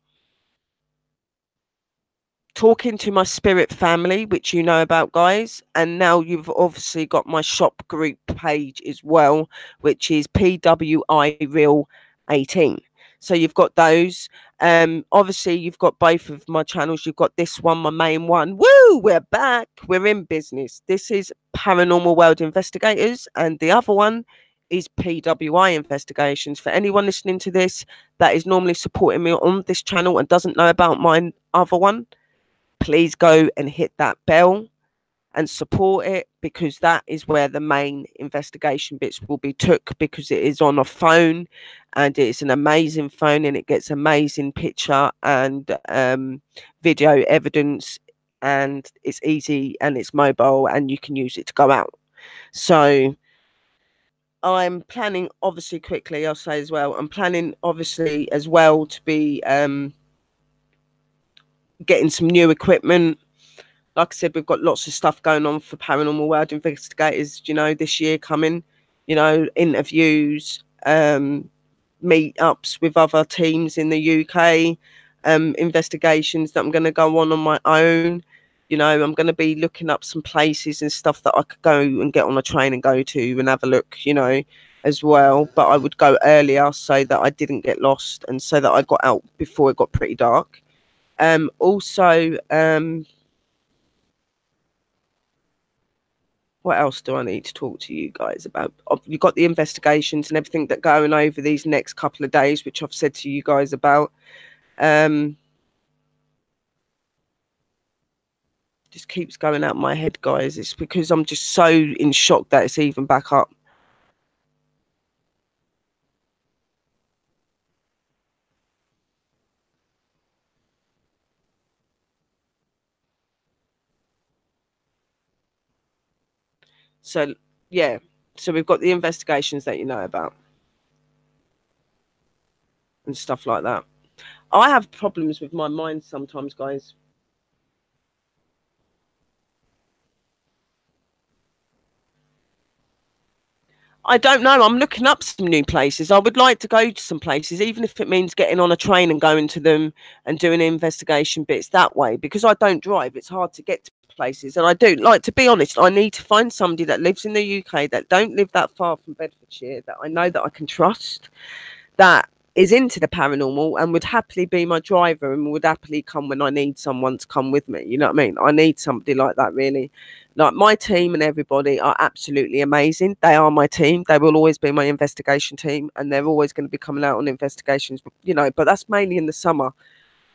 Talking to My Spirit Family, which you know about, guys. And now you've obviously got my shop group page as well, which is PWI Real 18. So you've got those. Obviously you've got both of my channels. You've got this one, my main one. Woo, we're back. We're in business. This is Paranormal World Investigators, and the other one is PWI Investigations. For anyone listening to this that is normally supporting me on this channel and doesn't know about my other one, please go and hit that bell and support it, because that is where the main investigation bits will be took, because it is on a phone and it's an amazing phone and it gets amazing picture and video evidence, and it's easy and it's mobile and you can use it to go out. So I'm planning, obviously, quickly I'll say as well, I'm planning obviously as well to be getting some new equipment. Like I said, we've got lots of stuff going on for Paranormal World Investigators, you know, this year coming, you know, interviews, meetups with other teams in the UK, investigations that I'm going to go on my own. You know, I'm going to be looking up some places and stuff that I could go and get on a train and go to and have a look, you know, as well. But I would go earlier so that I didn't get lost and so that I got out before it got pretty dark. Also, what else do I need to talk to you guys about? You've got the investigations and everything that going over these next couple of days, which I've said to you guys about. Just keeps going out my head, guys. It's because I'm just so in shock that it's even back up. So, yeah. So we've got the investigations that you know about and stuff like that. I have problems with my mind sometimes, guys. I don't know. I'm looking up some new places. I would like to go to some places, even if it means getting on a train and going to them and doing investigation bits that way. Because I don't drive, it's hard to get to places. And I do, like, to be honest, I need to find somebody that lives in the UK, that don't live that far from Bedfordshire, that I know that I can trust, that is into the paranormal and would happily be my driver and would happily come when I need someone to come with me. You know what I mean? I need somebody like that, really. Like, my team and everybody are absolutely amazing. They are my team. They will always be my investigation team, and they're always going to be coming out on investigations, you know, but that's mainly in the summer.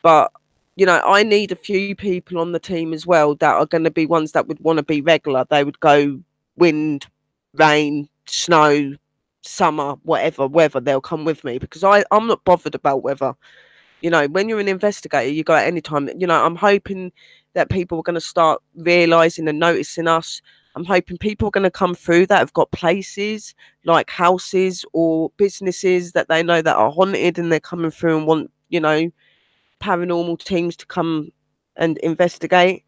But, you know, I need a few people on the team as well that are going to be ones that would want to be regular. They would go wind, rain, snow, summer, whatever weather, they'll come with me, because I'm not bothered about weather. You know, when you're an investigator, you go at any time. You know, I'm hoping that people are going to start realizing and noticing us. I'm hoping people are going to come through that have got places like houses or businesses that they know that are haunted, and they're coming through and want, you know, paranormal teams to come and investigate.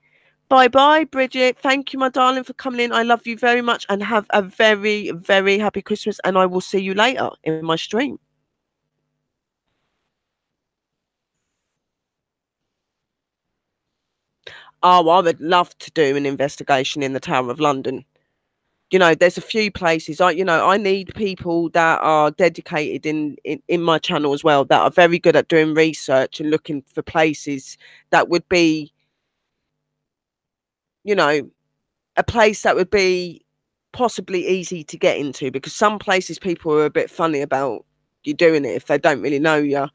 Bye bye, Bridget. Thank you, my darling, for coming in. I love you very much, and have a very, very happy Christmas. And I will see you later in my stream. Oh, I would love to do an investigation in the Tower of London. You know, there's a few places. I need people that are dedicated in my channel as well, that are very good at doing research and looking for places that would be, you know, a place that would be possibly easy to get into, because some places people are a bit funny about you doing it if they don't really know you.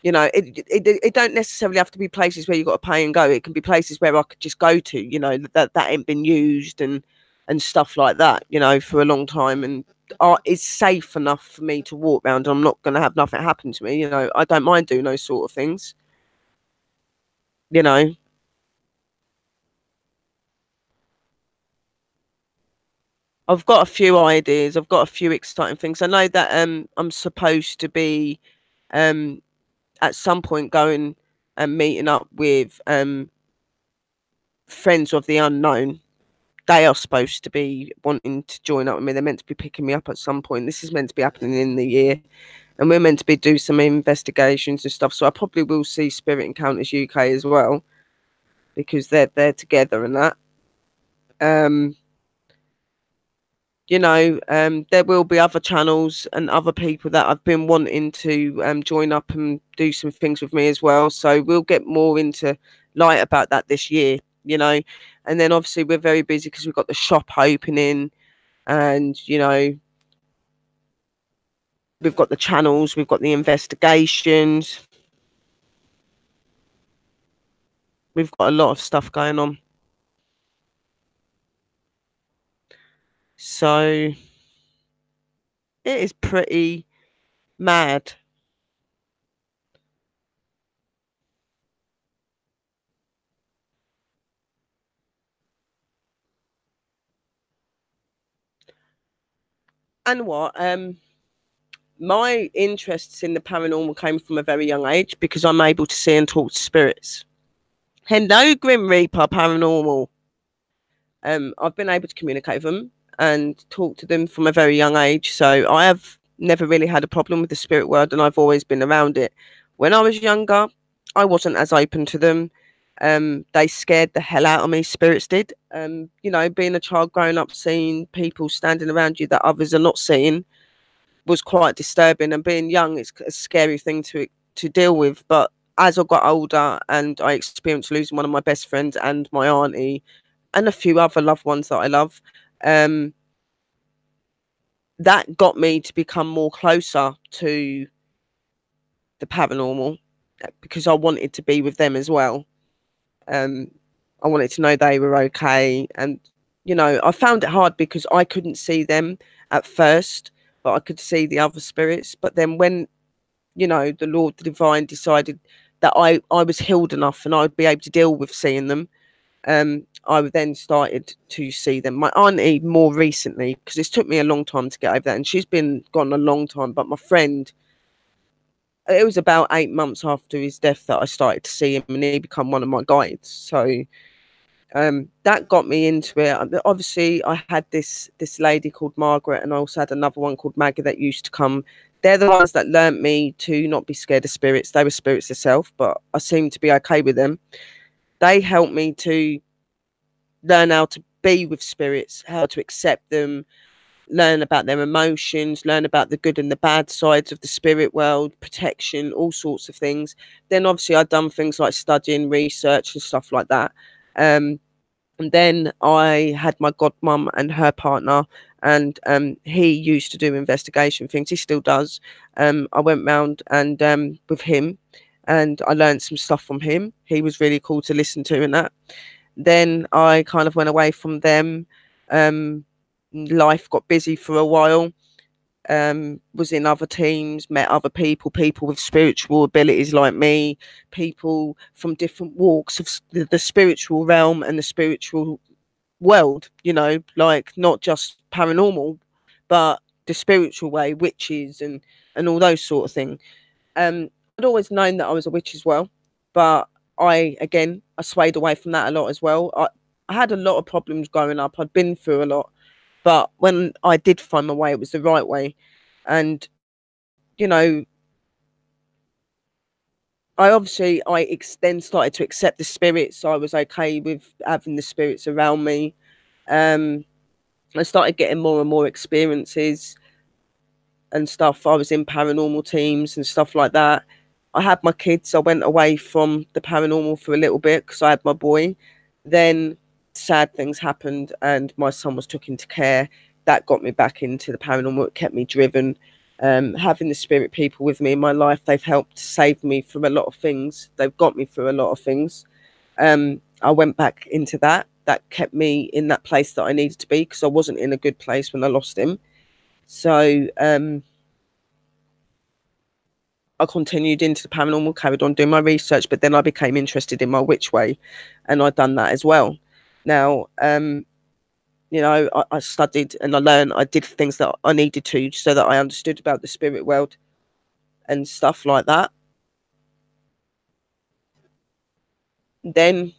You know, it don't necessarily have to be places where you've got to pay and go. It can be places where I could just go to, you know, that ain't been used and stuff like that, you know, for a long time, and it's safe enough for me to walk around. I'm not going to have nothing happen to me. You know, I don't mind doing those sort of things, you know. I've got a few ideas. I've got a few exciting things. I know that I'm supposed to be um at some point going and meeting up with friends of the unknown. They are supposed to be wanting to join up with me. They're meant to be picking me up at some point. This is meant to be happening in the year, and we're meant to be do some investigations and stuff. So I probably will see Spirit Encounters UK as well, because they're together and that. Um, there will be other channels and other people that I've been wanting to join up and do some things with me as well. So we'll get more into light about that this year, and then obviously we're very busy because we've got the shop opening, and we've got the channels, we've got the investigations, we've got a lot of stuff going on. So it is pretty mad. And what? My interests in the paranormal came from a very young age because I'm able to see and talk to spirits. Hello, Grim Reaper Paranormal. I've been able to communicate with them and talk to them from a very young age. So I have never really had a problem with the spirit world, and I've always been around it. When I was younger, I wasn't as open to them. They scared the hell out of me, spirits did. Being a child growing up, seeing people standing around you that others are not seeing was quite disturbing, and being young, it's a scary thing to deal with. But as I got older and I experienced losing one of my best friends and my auntie and a few other loved ones that I love, that got me to become more closer to the paranormal because I wanted to be with them as well. I wanted to know they were okay, and I found it hard because I couldn't see them at first, but I could see the other spirits. But then when the Lord, the Divine, decided that I was healed enough and I'd be able to deal with seeing them, I then started to see them. My auntie more recently, because it's took me a long time to get over that, and she's been gone a long time. But my friend, it was about 8 months after his death that I started to see him, and he become one of my guides. So that got me into it. Obviously, I had this lady called Margaret, and I also had another one called Maggie that used to come. They're the ones that learnt me to not be scared of spirits. They were spirits themselves, but I seemed to be okay with them. They helped me to learn how to be with spirits, how to accept them, learn about their emotions, learn about the good and the bad sides of the spirit world, protection, all sorts of things. Then obviously I'd done things like studying, research and stuff like that. And then I had my godmum and her partner, and he used to do investigation things. He still does. I went round and with him, and I learned some stuff from him. He was really cool to listen to in that. Then I kind of went away from them. Life got busy for a while. Was in other teams, met other people with spiritual abilities like me, people from different walks of the spiritual realm and the spiritual world, like not just paranormal, but the spiritual way, witches and all those sort of things. I'd always known that I was a witch as well, but I swayed away from that a lot as well. I had a lot of problems growing up. I'd been through a lot, but when I did find my way, it was the right way. And you know, then started to accept the spirits. So I was okay with having the spirits around me. I started getting more and more experiences and stuff. I was in paranormal teams and stuff like that. I had my kids. I went away from the paranormal for a little bit because I had my boy. Then sad things happened and my son was took into care. That got me back into the paranormal. It kept me driven. Having the spirit people with me in my life, they've helped save me from a lot of things. They've got me through a lot of things. I went back into that. That kept me in that place that I needed to be because I wasn't in a good place when I lost him. So I continued into the paranormal, carried on doing my research, but then I became interested in my witch way, and I'd done that as well. Now, I studied and I learned. I did things that I needed to so that I understood about the spirit world and stuff like that. Then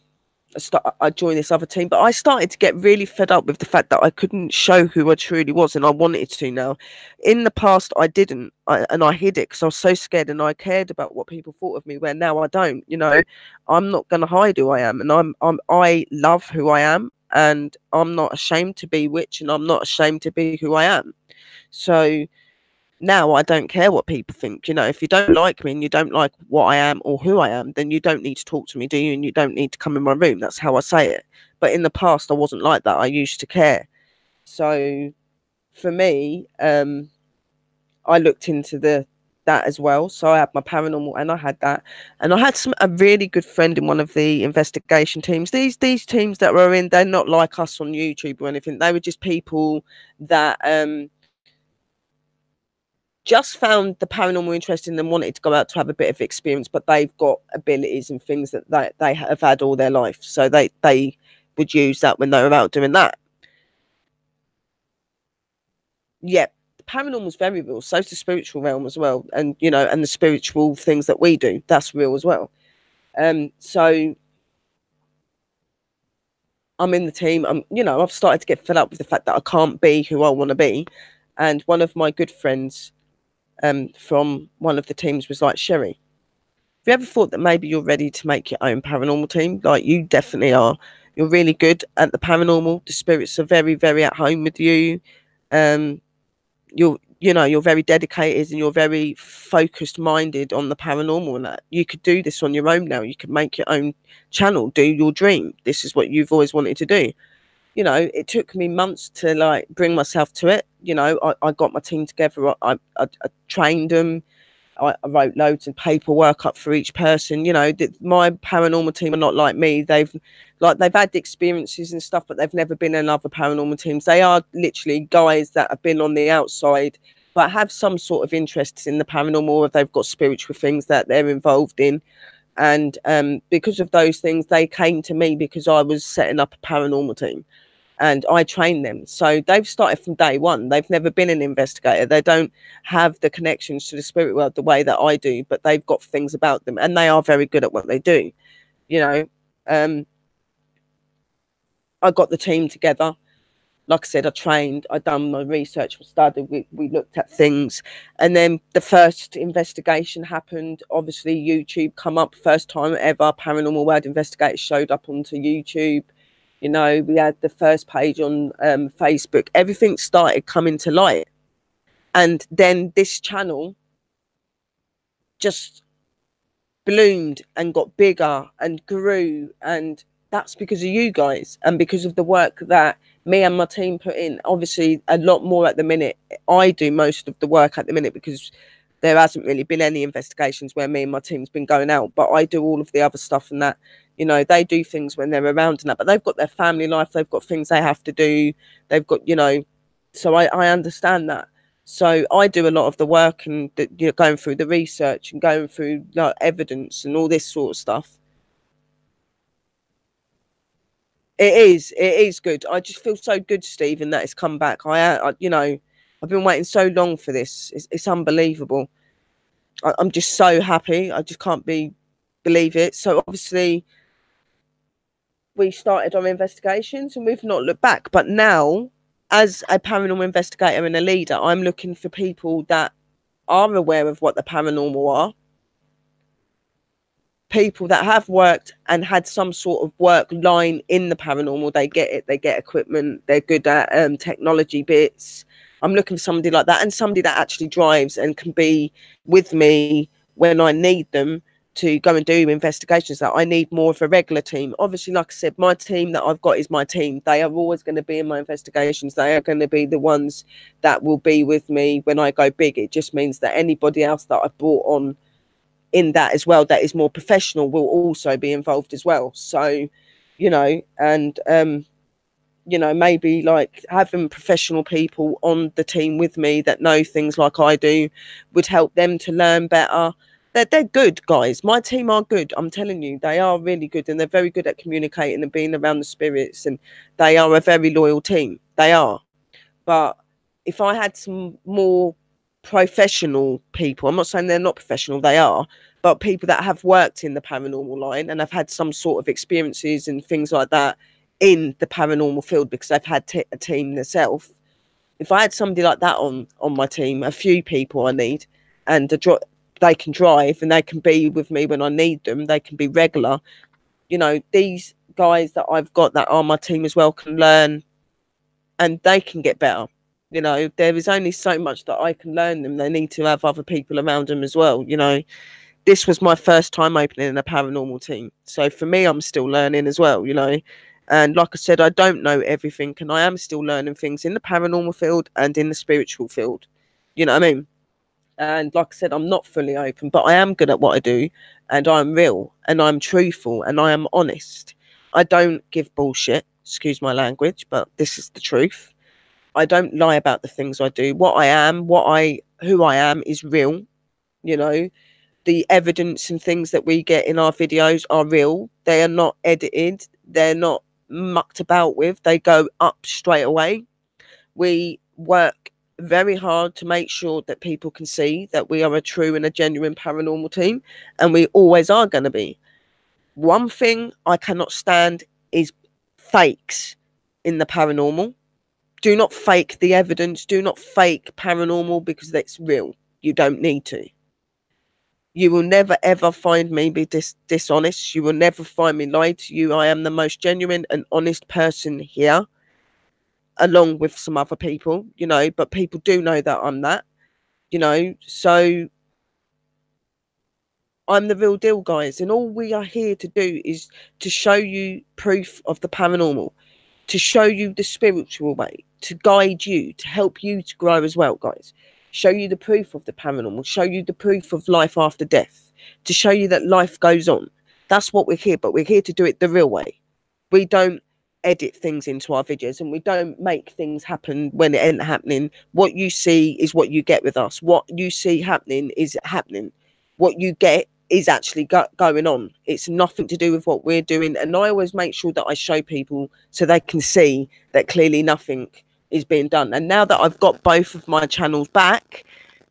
I joined this other team, but I started to get really fed up with the fact that I couldn't show who I truly was, and I wanted to now. In the past, I didn't, and I hid it because I was so scared, and I cared about what people thought of me. Where now I don't. I'm not going to hide who I am, and I love who I am, and I'm not ashamed to be witch, and I'm not ashamed to be who I am. So now I don't care what people think. You know, if you don't like me and you don't like what I am or who I am, then you don't need to talk to me, do you? And you don't need to come in my room. That's how I say it. But in the past, I wasn't like that. I used to care. So for me, I looked into that as well. So I had my paranormal, and I had that, and I had a really good friend in one of the investigation teams. These teams that were in, they're not like us on YouTube or anything. They were just people that just found the paranormal interesting and wanted to go out to have a bit of experience, but they've got abilities and things that they have had all their life, so they would use that when they were out doing that. Yeah, the paranormal is very real. So's the spiritual realm as well, and you know, and the spiritual things that we do, that's real as well. So I'm in the team. You know, I've started to get fed up with the fact that I can't be who I want to be, and one of my good friends, from one of the teams was like, Sherry, have you ever thought that maybe you're ready to make your own paranormal team? Like, you definitely are. You're really good at the paranormal. The spirits are very, very at home with you. You're very dedicated, and you're very focused minded on the paranormal, and that you could do this on your own now. You could make your own channel, do your dream. This is what you've always wanted to do. You know, it took me months to like bring myself to it. You know, I got my team together. I trained them. I wrote loads of paperwork up for each person. You know, my paranormal team are not like me. They've had experiences and stuff, but they've never been in other paranormal teams. They are literally guys that have been on the outside, but have some sort of interest in the paranormal, or they've got spiritual things that they're involved in. And because of those things, they came to me because I was setting up a paranormal team, and I train them. So they've started from day one. They've never been an investigator. They don't have the connections to the spirit world the way that I do, but they've got things about them, and they are very good at what they do. You know, I got the team together. Like I said, I trained, I done my research, I studied, we looked at things. And then the first investigation happened. Obviously, YouTube come up, first time ever Paranormal World Investigators showed up onto YouTube. You know, we had the first page on Facebook. Everything started coming to light. And then this channel just bloomed and got bigger and grew. And that's because of you guys, and because of the work that me and my team put in. Obviously, a lot more at the minute. I do most of the work at the minute because there hasn't really been any investigations where me and my team's been going out, but I do all of the other stuff. And that, you know, they do things when they're around and that, but they've got their family life, they've got things they have to do, they've got, you know, so I understand that. So I do a lot of the work, and you know, going through the research and going through like evidence and all this sort of stuff. It is good. I just feel so good, Stephen, that it's come back. You know, I've been waiting so long for this. It's unbelievable. I'm just so happy. I just can't believe it. So obviously, we started our investigations, and we've not looked back. But now, as a paranormal investigator and a leader, I'm looking for people that are aware of what the paranormal are. People that have worked and had some sort of work line in the paranormal. They get it, they get equipment, they're good at technology bits. I'm looking for somebody like that, and somebody that actually drives and can be with me when I need them to go and do investigations. That I need more of a regular team. Obviously, like I said, my team that I've got is my team. They are always going to be in my investigations. They are going to be the ones that will be with me when I go big. It just means that anybody else that I've brought on in that as well, that is more professional, will also be involved as well. So, you know, and you know, maybe like having professional people on the team with me that know things like I do would help them to learn better. They're good guys. My team are good. I'm telling you, they are really good, and they're very good at communicating and being around the spirits, and they are a very loyal team. They are. But if I had some more professional people, I'm not saying they're not professional, they are, but people that have worked in the paranormal line and have had some sort of experiences and things like that in the paranormal field, because I've had a team themselves. If I had somebody like that on my team, a few people I need, and they can drive and they can be with me when I need them, they can be regular. You know, these guys that I've got that are my team as well can learn, and they can get better. You know, there is only so much that I can learn them. They need to have other people around them as well. You know, this was my first time opening a paranormal team. So for me, I'm still learning as well, you know. And like I said, I don't know everything, and I am still learning things in the paranormal field and in the spiritual field. You know what I mean? And like I said, I'm not fully open, but I am good at what I do, and I'm real, and I'm truthful, and I am honest. I don't give bullshit, excuse my language, but this is the truth. I don't lie about the things I do. What I am, who I am is real, you know. The evidence and things that we get in our videos are real. They are not edited. They're not mucked about with. They go up straight away. We work very hard to make sure that people can see that we are a true and a genuine paranormal team, and we always are going to be. One thing I cannot stand is fakes in the paranormal. Do not fake the evidence. Do not fake paranormal, because that's real. You don't need to. You will never ever find me be dishonest. You will never find me lie to you. I am the most genuine and honest person here, along with some other people, you know, but people do know that I'm that, you know. So I'm the real deal, guys. And all we are here to do is to show you proof of the paranormal, to show you the spiritual way, to guide you, to help you to grow as well, guys. Show you the proof of the paranormal, show you the proof of life after death, to show you that life goes on. That's what we're here, but we're here to do it the real way. We don't edit things into our videos, and we don't make things happen when it ain't happening. What you see is what you get with us. What you see happening is happening. What you get is actually going on. It's nothing to do with what we're doing. And I always make sure that I show people so they can see that clearly nothing is being done. And now that I've got both of my channels back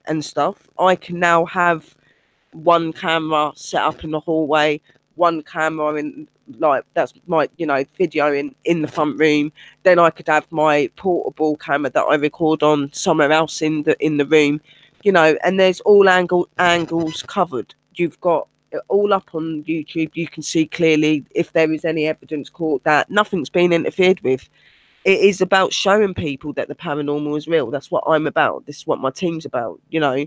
and stuff, I can now have one camera set up in the hallway, one camera in, like, that's my, you know, video in the front room. Then I could have my portable camera that I record on somewhere else in the room, you know. And there's all angles covered. You've got it all up on YouTube. You can see clearly if there is any evidence caught that nothing's been interfered with. It is about showing people that the paranormal is real. That's what I'm about. This is what my team's about, you know.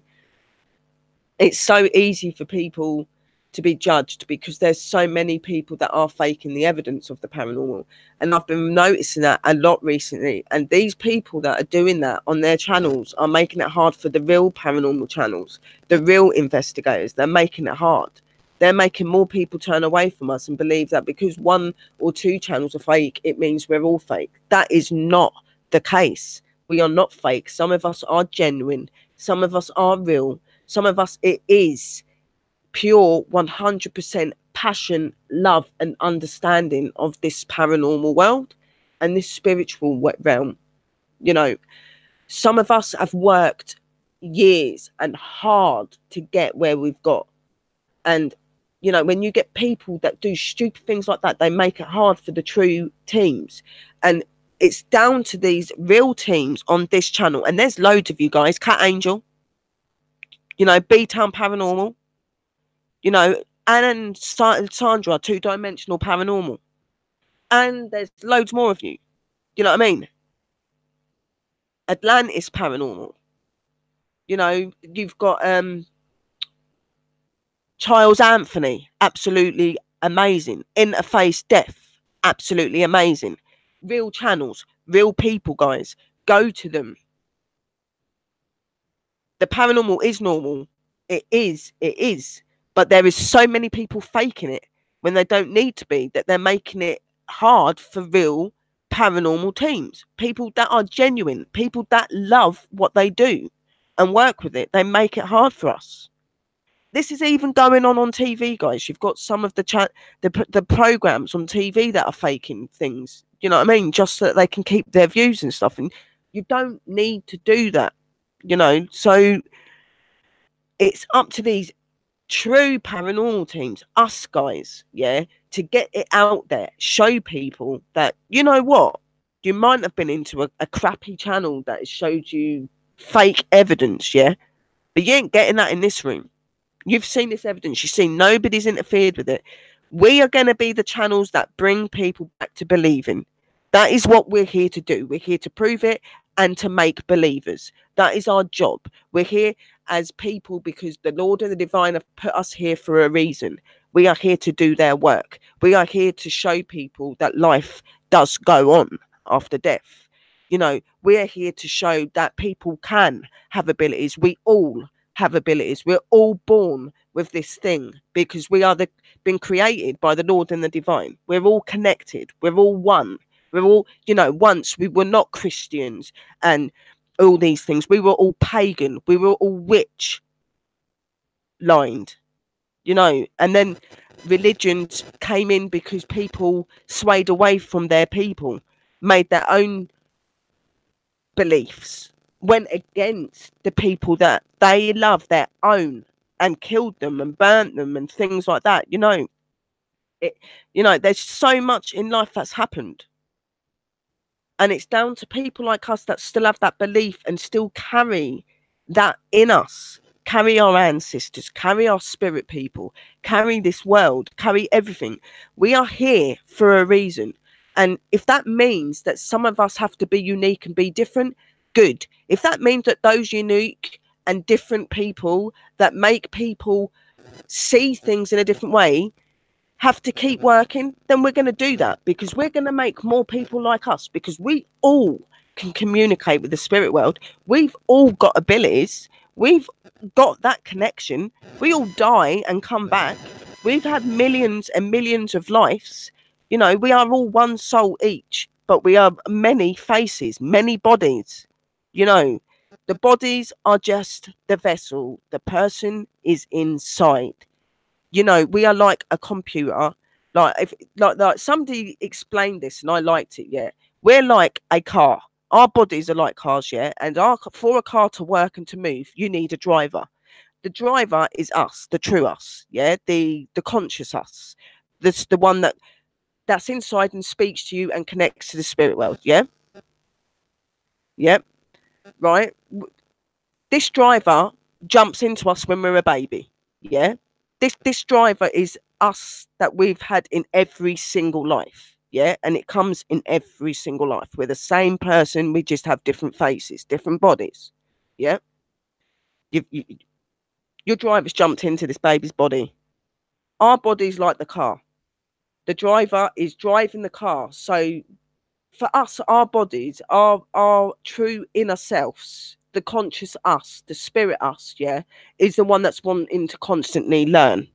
It's so easy for people to be judged because there's so many people that are faking the evidence of the paranormal. And I've been noticing that a lot recently. And these people that are doing that on their channels are making it hard for the real paranormal channels, the real investigators. They're making it hard. They're making more people turn away from us and believe that because one or two channels are fake, it means we're all fake. That is not the case. We are not fake. Some of us are genuine. Some of us are real. Some of us, it is pure 100% passion, love, and understanding of this paranormal world and this spiritual realm. You know, some of us have worked years and hard to get where we've got. And, you know, when you get people that do stupid things like that, they make it hard for the true teams. And it's down to these real teams on this channel. And there's loads of you guys. Cat Angel, you know, B-Town Paranormal, you know, and Sandra, Two-Dimensional Paranormal. And there's loads more of you. You know what I mean? Atlantis Paranormal. You know, you've got Charles Anthony, absolutely amazing. Interface Death, absolutely amazing. Real channels, real people, guys. Go to them. The paranormal is normal. It is. But there is so many people faking it when they don't need to be, that they're making it hard for real paranormal teams. People that are genuine, people that love what they do and work with it. They make it hard for us. This is even going on TV, guys. You've got some of the programs on TV that are faking things. You know what I mean? Just so that they can keep their views and stuff. And you don't need to do that, you know. So it's up to these true paranormal teams, us guys, yeah, to get it out there, show people that, you know what, you might have been into a crappy channel that has showed you fake evidence, yeah, but you ain't getting that in this room. You've seen this evidence. You've seen nobody's interfered with it. We are going to be the channels that bring people back to believing. That is what we're here to do. We're here to prove it and to make believers. That is our job. We're here as people because the Lord and the Divine have put us here for a reason. We are here to do their work. We are here to show people that life does go on after death. You know, we're here to show that people can have abilities. We all have abilities. We're all born with this thing because we are been created by the Lord and the Divine. We're all connected. We're all one. We're all, you know, once we were not Christians and all these things. We were all pagan. We were all witch lined, you know, and then religions came in because people swayed away from their people, made their own beliefs, went against the people that they love, their own, and killed them and burnt them and things like that. There's so much in life that's happened, and it's down to people like us that still have that belief and still carry that in us, carry our ancestors, carry our spirit people, carry this world, carry everything. We are here for a reason. And if that means that some of us have to be unique and be different, good. If that means that those unique and different people that make people see things in a different way have to keep working, then we're going to do that, because we're going to make more people like us, because we all can communicate with the spirit world. We've all got abilities. We've got that connection. We all die and come back. We've had millions and millions of lives. You know, we are all one soul each, but we are many faces, many bodies. You know, the bodies are just the vessel. The person is inside. You know, we are like a computer. Like if like somebody explained this and I liked it. Yeah, we're like a car. Our bodies are like cars. Yeah, and for a car to work and to move, you need a driver. The driver is us, the true us. Yeah, the conscious us. That's the one that's inside and speaks to you and connects to the spirit world. Yeah, yeah, right. This driver jumps into us when we're a baby. Yeah, this driver is us that we've had in every single life. Yeah, and it comes in every single life. We're the same person, we just have different faces, different bodies. Yeah, you, your driver's jumped into this baby's body. Our body's like the car. The driver is driving the car. So for us, our bodies, our true inner selves, the conscious us, the spirit us, yeah, is the one that's wanting to constantly learn,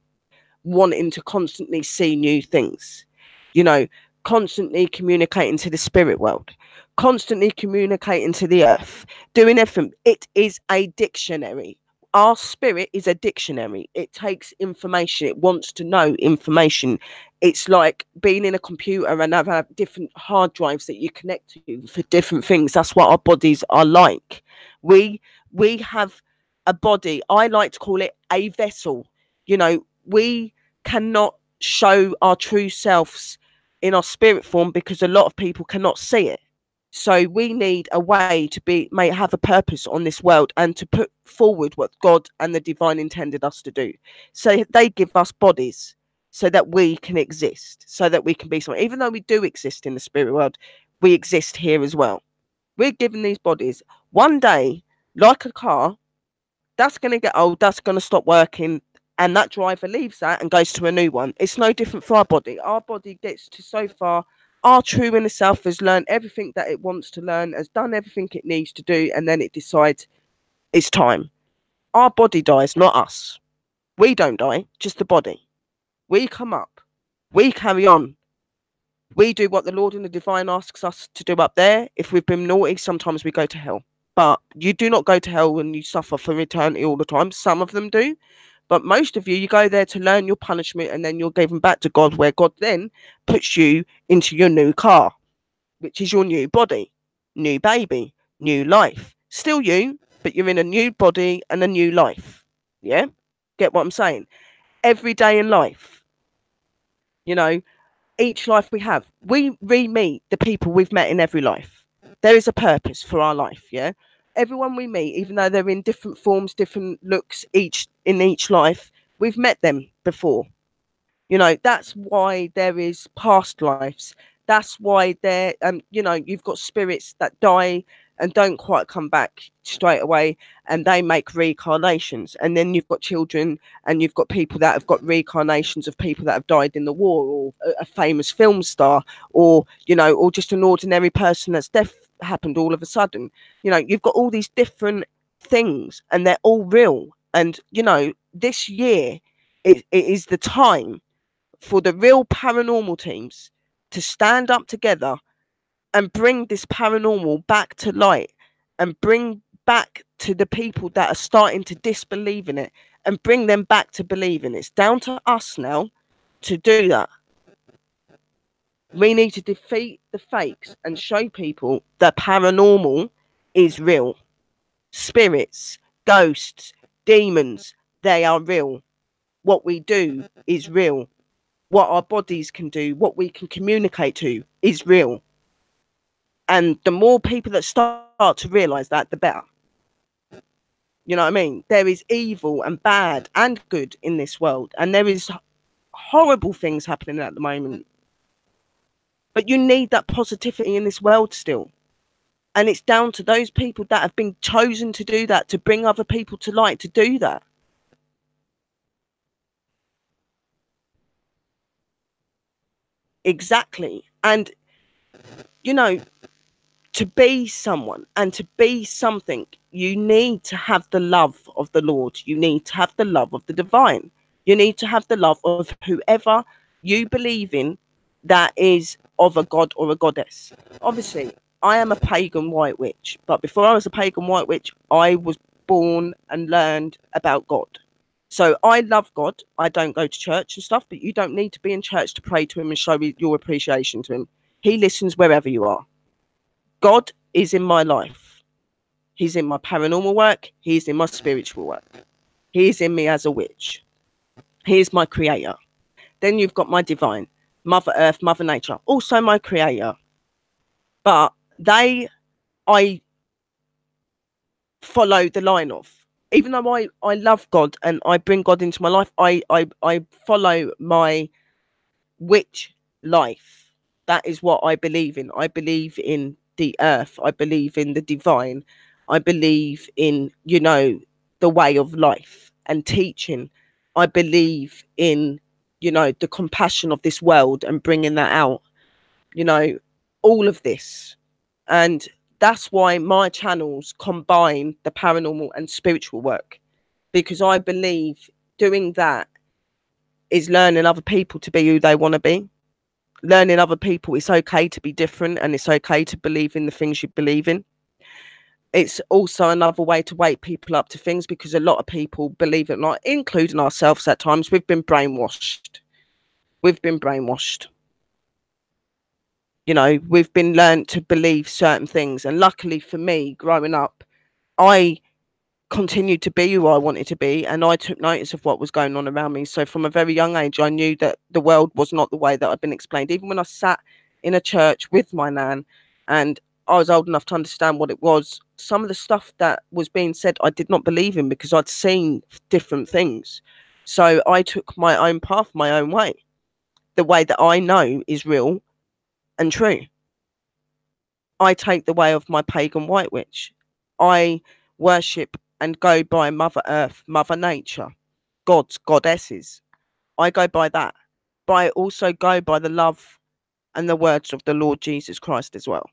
wanting to constantly see new things, you know, constantly communicating to the spirit world, constantly communicating to the earth, doing everything. It is a dictionary. Our spirit is a dictionary. It takes information. It wants to know information. It's like being in a computer and have different hard drives that you connect to for different things. That's what our bodies are like. We have a body. I like to call it a vessel. You know, we cannot show our true selves in our spirit form because a lot of people cannot see it. So we need a way to may have a purpose on this world and to put forward what God and the divine intended us to do. So they give us bodies so that we can exist, so that we can be someone. Even though we do exist in the spirit world, we exist here as well. We're given these bodies. One day, like a car, that's going to get old, that's going to stop working, and that driver leaves that and goes to a new one. It's no different for our body. Our body gets to so far. Our true inner self has learned everything that it wants to learn, has done everything it needs to do, and then it decides it's time. Our body dies, not us. We don't die, just the body. We come up. We carry on. We do what the Lord and the divine asks us to do up there. If we've been naughty, sometimes we go to hell. But you do not go to hell and you suffer for eternity all the time. Some of them do. But most of you go there to learn your punishment, and then you're given back to God, where God then puts you into your new car, which is your new body, new baby, new life. Still you, but you're in a new body and a new life. Yeah? Get what I'm saying? Every day in life, you know, each life we have, we re-meet the people we've met in every life. There is a purpose for our life. Yeah, everyone we meet, even though they're in different forms, different looks in each life, we've met them before. You know, that's why there is past lives. That's why there, you know, you've got spirits that die and don't quite come back straight away, and they make reincarnations. And then you've got children, and you've got people that have got reincarnations of people that have died in the war, or a famous film star, or, you know, or just an ordinary person that's death happened all of a sudden. You know, you've got all these different things, and they're all real. And, you know, this year, it is the time for the real paranormal teams to stand up together and bring this paranormal back to light, and bring back to the people that are starting to disbelieve in it, and bring them back to believing. It's down to us now to do that. We need to defeat the fakes and show people that paranormal is real. Spirits, ghosts, demons, they are real. What we do is real. What our bodies can do, what we can communicate to, is real. And the more people that start to realize that, the better. You know what I mean? There is evil and bad and good in this world, and there is horrible things happening at the moment. But you need that positivity in this world still. And it's down to those people that have been chosen to do that, to bring other people to light, to do that. Exactly. And, you know, to be someone and to be something, you need to have the love of the Lord. You need to have the love of the divine. You need to have the love of whoever you believe in that is of a god or a goddess. Obviously, I am a pagan white witch, but before I was a pagan white witch, I was born and learned about God. So I love God. I don't go to church and stuff, but you don't need to be in church to pray to him and show your appreciation to him. He listens wherever you are. God is in my life. He's in my paranormal work. He's in my spiritual work. He's in me as a witch. He is my creator. Then you've got my divine, Mother Earth, Mother Nature, also my creator. But I follow the line of. Even though I love God and I bring God into my life, I follow my witch life. That is what I believe in. I believe in the earth. I believe in the divine. I believe in, you know, the way of life and teaching. I believe in, you know, the compassion of this world and bringing that out, you know, all of this. And that's why my channels combine the paranormal and spiritual work, because I believe doing that is learning other people to be who they want to be. Learning other people it's okay to be different, and it's okay to believe in the things you believe in. It's also another way to wake people up to things, because a lot of people, believe it or not, including ourselves at times, we've been brainwashed. We've been brainwashed. You know, we've been learned to believe certain things. And luckily for me, growing up, I continued to be who I wanted to be, and I took notice of what was going on around me. So from a very young age, I knew that the world was not the way that I'd been explained. Even when I sat in a church with my nan and I was old enough to understand what it was, some of the stuff that was being said I did not believe in, because I'd seen different things. So I took my own path, my own way, the way that I know is real and true. I take the way of my pagan white witch. I worship and go by Mother Earth, Mother Nature, gods, goddesses. I go by that. But I also go by the love and the words of the Lord Jesus Christ as well.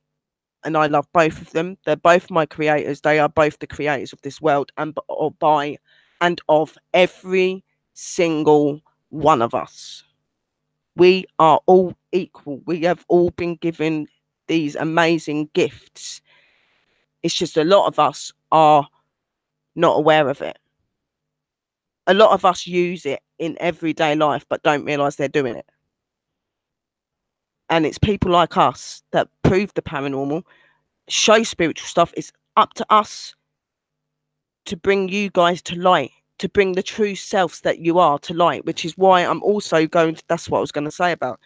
And I love both of them. They're both my creators. They are both the creators of this world, and by and of every single one of us. We are all equal. We have all been given these amazing gifts. It's just a lot of us are not aware of it. A lot of us use it in everyday life but don't realize they're doing it. And it's people like us that prove the paranormal, show spiritual stuff. It's up to us to bring you guys to light, to bring the true selves that you are to light, which is why I'm also going to, that's what I was going to say about,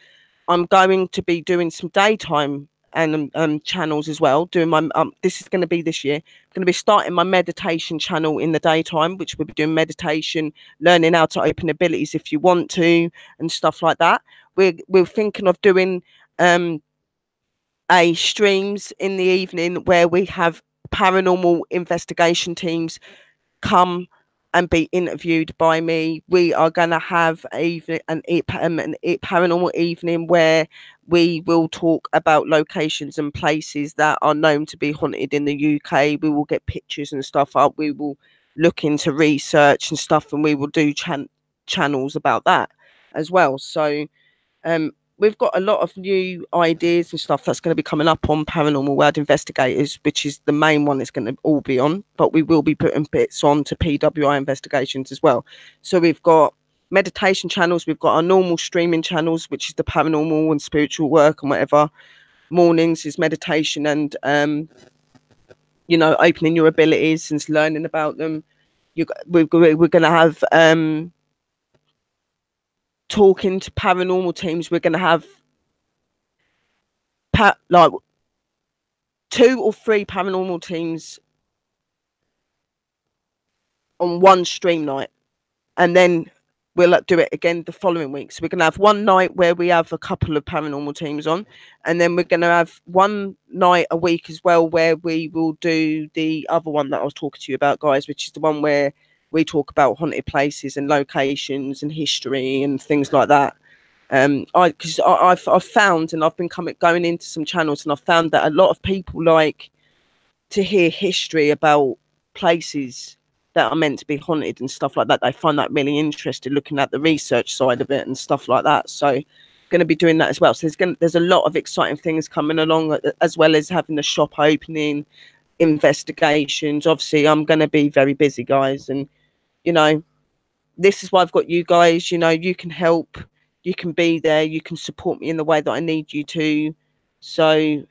I'm going to be doing some daytime and channels as well. Doing my this is going to be this year. I'm going to be starting my meditation channel in the daytime, which will be doing meditation, learning how to open abilities if you want to, and stuff like that. We're thinking of doing a streams in the evening where we have paranormal investigation teams come and be interviewed by me. We are going to have an paranormal evening where we will talk about locations and places that are known to be haunted in the UK. We will get pictures and stuff up. We will look into research and stuff, and we will do channels about that as well. So we've got a lot of new ideas and stuff that's going to be coming up on Paranormal World Investigators, which is the main one it's going to all be on, but we will be putting bits on to PWI Investigations as well. So we've got meditation channels, we've got our normal streaming channels, which is the paranormal and spiritual work and whatever. Mornings is meditation and you know, opening your abilities and learning about them. We're going to have talking to paranormal teams. We're going to have like 2 or 3 paranormal teams on one stream night, and then we'll do it again the following week. So we're going to have one night where we have a couple of paranormal teams on, and then we're going to have one night a week as well where we will do the other one that I was talking to you about, guys, which is the one where we talk about haunted places and locations and history and things like that. Because I've found, and I've been going into some channels, and I've found that a lot of people like to hear history about places that are meant to be haunted and stuff like that. They find that really interesting, looking at the research side of it and stuff like that. So going to be doing that as well. So there's a lot of exciting things coming along, as well as having the shop opening, investigations. Obviously I'm going to be very busy, guys, and you know, this is why I've got you guys. You know, you can help, you can be there, you can support me in the way that I need you to. So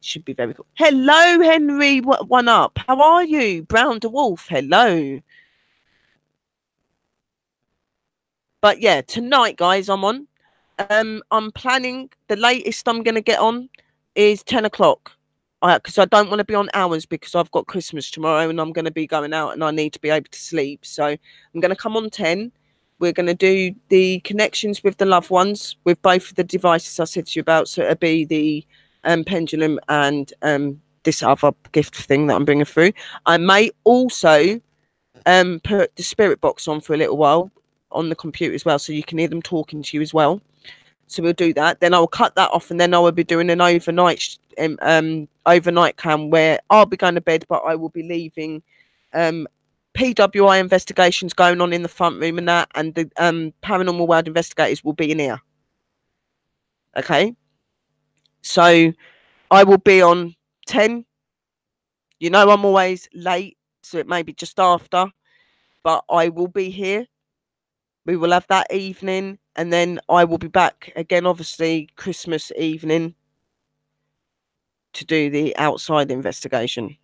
should be very cool. Hello, Henry. One up. How are you? Brown DeWolf. Hello. But yeah, tonight, guys, I'm on. I'm planning, the latest I'm going to get on is 10 o'clock. Because I don't want to be on hours, because I've got Christmas tomorrow and I'm going to be going out and I need to be able to sleep. So I'm going to come on 10. We're going to do the connections with the loved ones with both of the devices I said to you about. So it'll be the pendulum and this other gift thing that I'm bringing through. I may also put the spirit box on for a little while on the computer as well, so you can hear them talking to you as well. So we'll do that. Then I'll cut that off, and then I will be doing an overnight cam where I'll be going to bed, but I will be leaving PWI investigations going on in the front room and that, and the Paranormal World Investigators will be in here. Okay. So I will be on 10. You know, I'm always late, so it may be just after, but I will be here. We will have that evening, and then I will be back again, obviously, Christmas evening to do the outside investigation.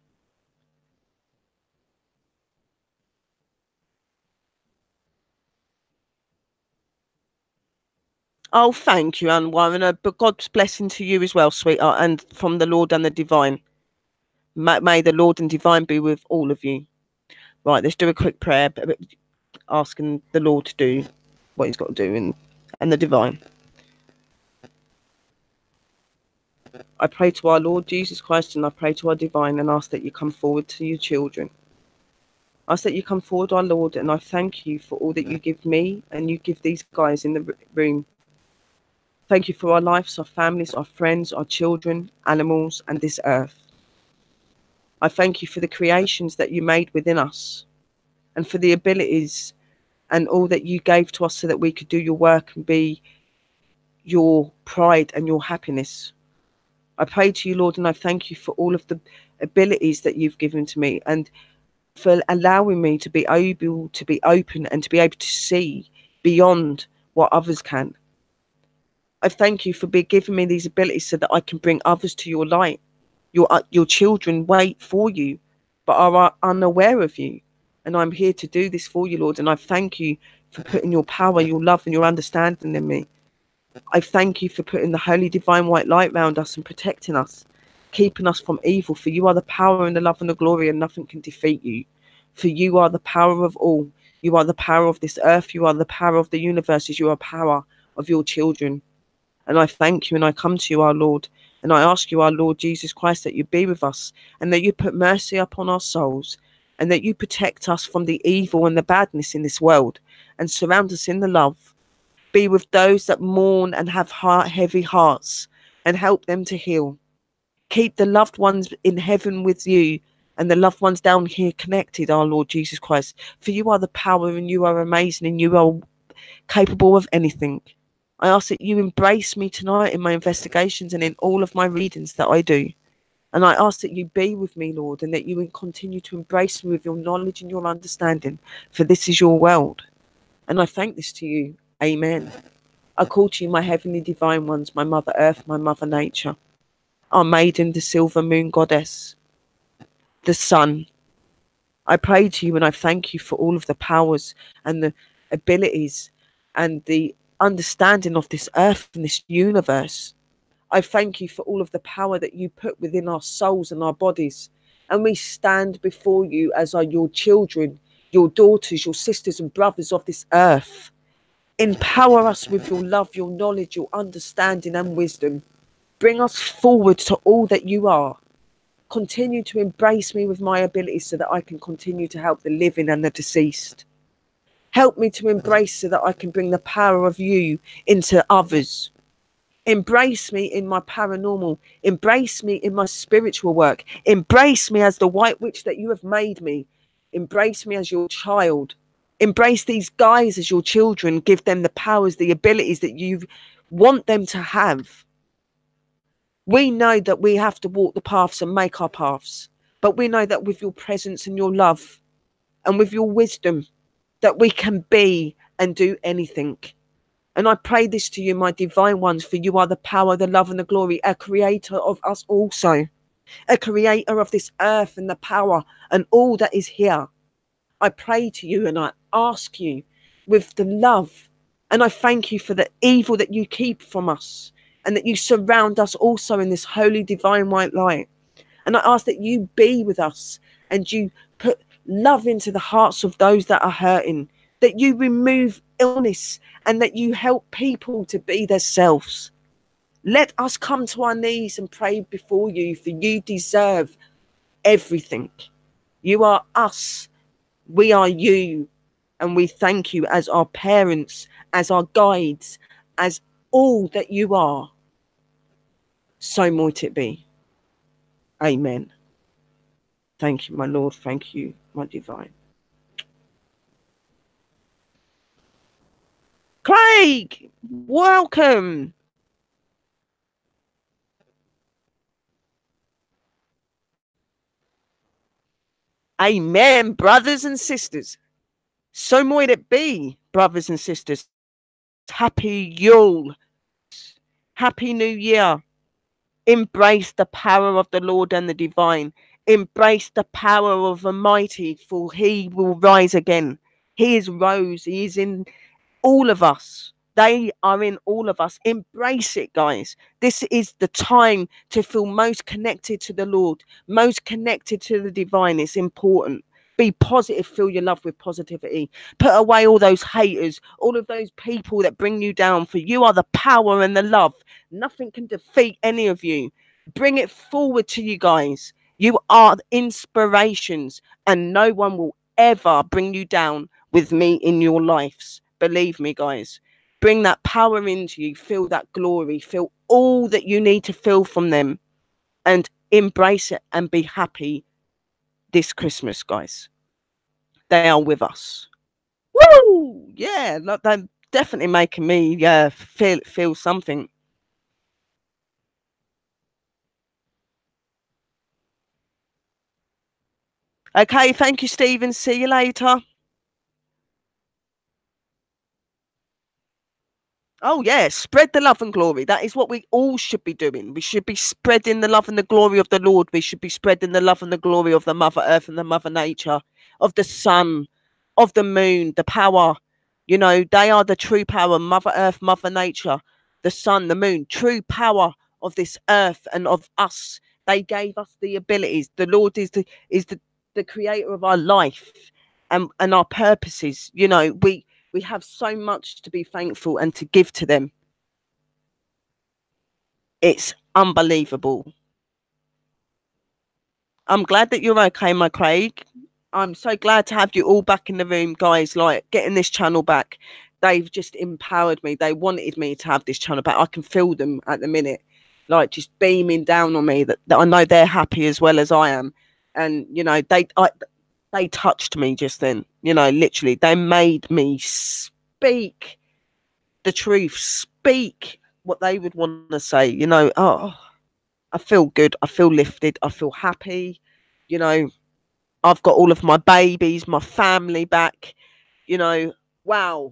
Oh, thank you, Anne Warren. But God's blessing to you as well, sweetheart, and from the Lord and the Divine. May the Lord and Divine be with all of you. Right, let's do a quick prayer, asking the Lord to do what he's got to do, and the Divine. I pray to our Lord Jesus Christ, and I pray to our Divine, and ask that you come forward to your children. I ask that you come forward, our Lord, and I thank you for all that you give me and you give these guys in the room. Thank you for our lives, our families, our friends, our children, animals, and this earth. I thank you for the creations that you made within us, and for the abilities and all that you gave to us so that we could do your work and be your pride and your happiness. I pray to you, Lord, and I thank you for all of the abilities that you've given to me, and for allowing me to be able to be open and to be able to see beyond what others can. I thank you for giving me these abilities so that I can bring others to your light. Your children wait for you, but are unaware of you. And I'm here to do this for you, Lord. And I thank you for putting your power, your love, and your understanding in me. I thank you for putting the holy divine white light round us and protecting us, keeping us from evil. For you are the power and the love and the glory, and nothing can defeat you. For you are the power of all. You are the power of this earth. You are the power of the universes. You are power of your children. And I thank you and I come to you, our Lord. And I ask you, our Lord Jesus Christ, that you be with us and that you put mercy upon our souls and that you protect us from the evil and the badness in this world and surround us in the love. Be with those that mourn and have heavy hearts and help them to heal. Keep the loved ones in heaven with you and the loved ones down here connected, our Lord Jesus Christ. For you are the power and you are amazing and you are capable of anything. I ask that you embrace me tonight in my investigations and in all of my readings that I do. And I ask that you be with me, Lord, and that you will continue to embrace me with your knowledge and your understanding, for this is your world. And I thank this to you. Amen. I call to you my heavenly divine ones, my Mother Earth, my Mother Nature, our maiden, the silver moon goddess, the sun. I pray to you and I thank you for all of the powers and the abilities and the understanding of this earth and this universe. I thank you for all of the power that you put within our souls and our bodies. And we stand before you as are your children, your daughters, your sisters and brothers of this earth. Empower us with your love, your knowledge, your understanding and wisdom. Bring us forward to all that you are. Continue to embrace me with my abilities so that I can continue to help the living and the deceased. Help me to embrace so that I can bring the power of you into others. Embrace me in my paranormal. Embrace me in my spiritual work. Embrace me as the white witch that you have made me. Embrace me as your child. Embrace these guys as your children. Give them the powers, the abilities that you want them to have. We know that we have to walk the paths and make our paths. But we know that with your presence and your love and with your wisdom, that we can be and do anything. And I pray this to you, my divine ones, for you are the power, the love and the glory, a creator of us also, a creator of this earth and the power and all that is here. I pray to you and I ask you with the love, and I thank you for the evil that you keep from us and that you surround us also in this holy divine white light. And I ask that you be with us and you put love into the hearts of those that are hurting, that you remove illness and that you help people to be themselves. Let us come to our knees and pray before you, for you deserve everything. You are us. We are you. And we thank you as our parents, as our guides, as all that you are. So might it be. Amen. Thank you, my Lord. Thank you, my divine. Craig, welcome. Amen, brothers and sisters. So might it be, brothers and sisters. Happy Yule. Happy New Year. Embrace the power of the Lord and the divine. Embrace the power of the mighty, for he will rise again. He is rose. He is in all of us. They are in all of us. Embrace it, guys. This is the time to feel most connected to the Lord, most connected to the divine. It's important. Be positive, fill your love with positivity. Put away all those haters, all of those people that bring you down, for you are the power and the love. Nothing can defeat any of you. Bring it forward to you guys. You are inspirations, and no one will ever bring you down with me in your lives. Believe me, guys. Bring that power into you. Feel that glory. Feel all that you need to feel from them and embrace it and be happy this Christmas, guys. They are with us. Woo! Yeah, look, they're definitely making me feel something. Okay, thank you, Stephen. See you later. Oh, yeah, spread the love and glory. That is what we all should be doing. We should be spreading the love and the glory of the Lord. We should be spreading the love and the glory of the Mother Earth and the Mother Nature, of the sun, of the moon, the power. You know, they are the true power, Mother Earth, Mother Nature. the sun, the moon, true power of this earth and of us. They gave us the abilities. The Lord is the creator of our life and our purposes. You know, we have so much to be thankful and to give to them. It's unbelievable. I'm glad that you're okay, my Craig. I'm so glad to have you all back in the room, guys. Like, getting this channel back, they've just empowered me. They wanted me to have this channel back. I can feel them at the minute, like just beaming down on me, that I know they're happy as well as I am. And you know, they touched me just then. You know, literally, they made me speak the truth, speak what they would want to say. You know, oh, I feel good. I feel lifted. I feel happy. You know, I've got all of my babies, my family back. You know, wow.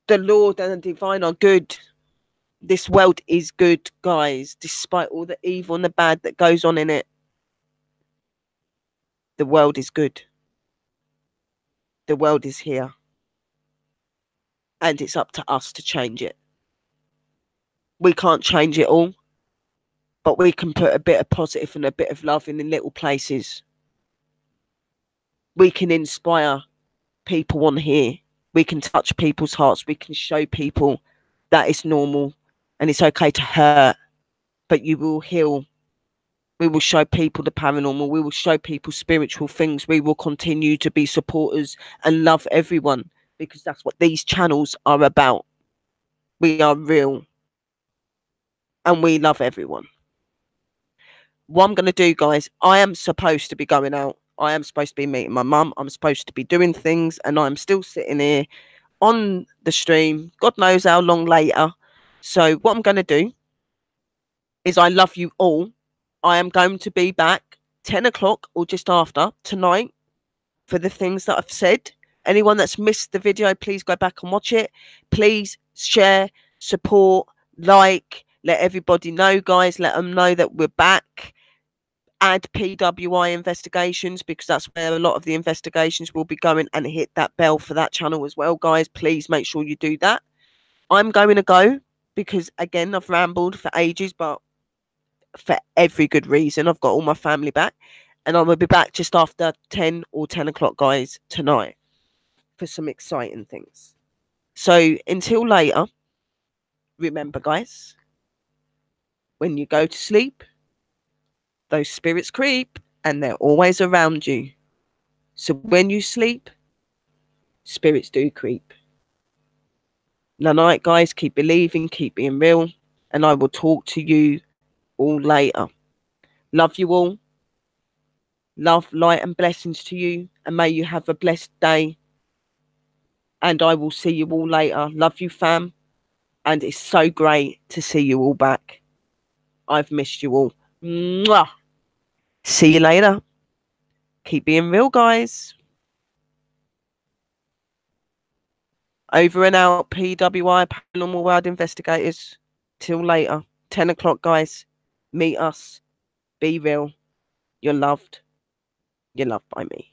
The Lord and the divine are good. This world is good, guys, despite all the evil and the bad that goes on in it. The world is good. The world is here. And it's up to us to change it. We can't change it all, but we can put a bit of positive and a bit of love in the little places. We can inspire people on here. We can touch people's hearts. We can show people that it's normal and it's okay to hurt, but you will heal. We will show people the paranormal. We will show people spiritual things. We will continue to be supporters and love everyone, because that's what these channels are about. We are real and we love everyone. What I'm going to do, guys, I am supposed to be going out. I am supposed to be meeting my mum. I'm supposed to be doing things, and I'm still sitting here on the stream. God knows how long later. So what I'm going to do is, I love you all. I am going to be back 10 o'clock or just after tonight for the things that I've said. Anyone that's missed the video, please go back and watch it. Please share, support, like, let everybody know, guys. Let them know that we're back. Add PWI investigations, because that's where a lot of the investigations will be going, and hit that bell for that channel as well, guys. Please make sure you do that. I'm going to go because, again, I've rambled for ages, but for every good reason. I've got all my family back, and I will be back just after 10 or 10 o'clock, guys, tonight for some exciting things. So until later, remember, guys, when you go to sleep, those spirits creep and they're always around you. So when you sleep, spirits do creep. Night, guys. Keep believing, keep being real, and I will talk to you all later. Love you all. Love, light, and blessings to you, and may you have a blessed day. And I will see you all later. Love you, fam. And it's so great to see you all back. I've missed you all. Mwah. See you later. Keep being real, guys. Over and out, PWI, Paranormal World Investigators. Till later. 10 o'clock, guys. Meet us. Be real. You're loved. You're loved by me.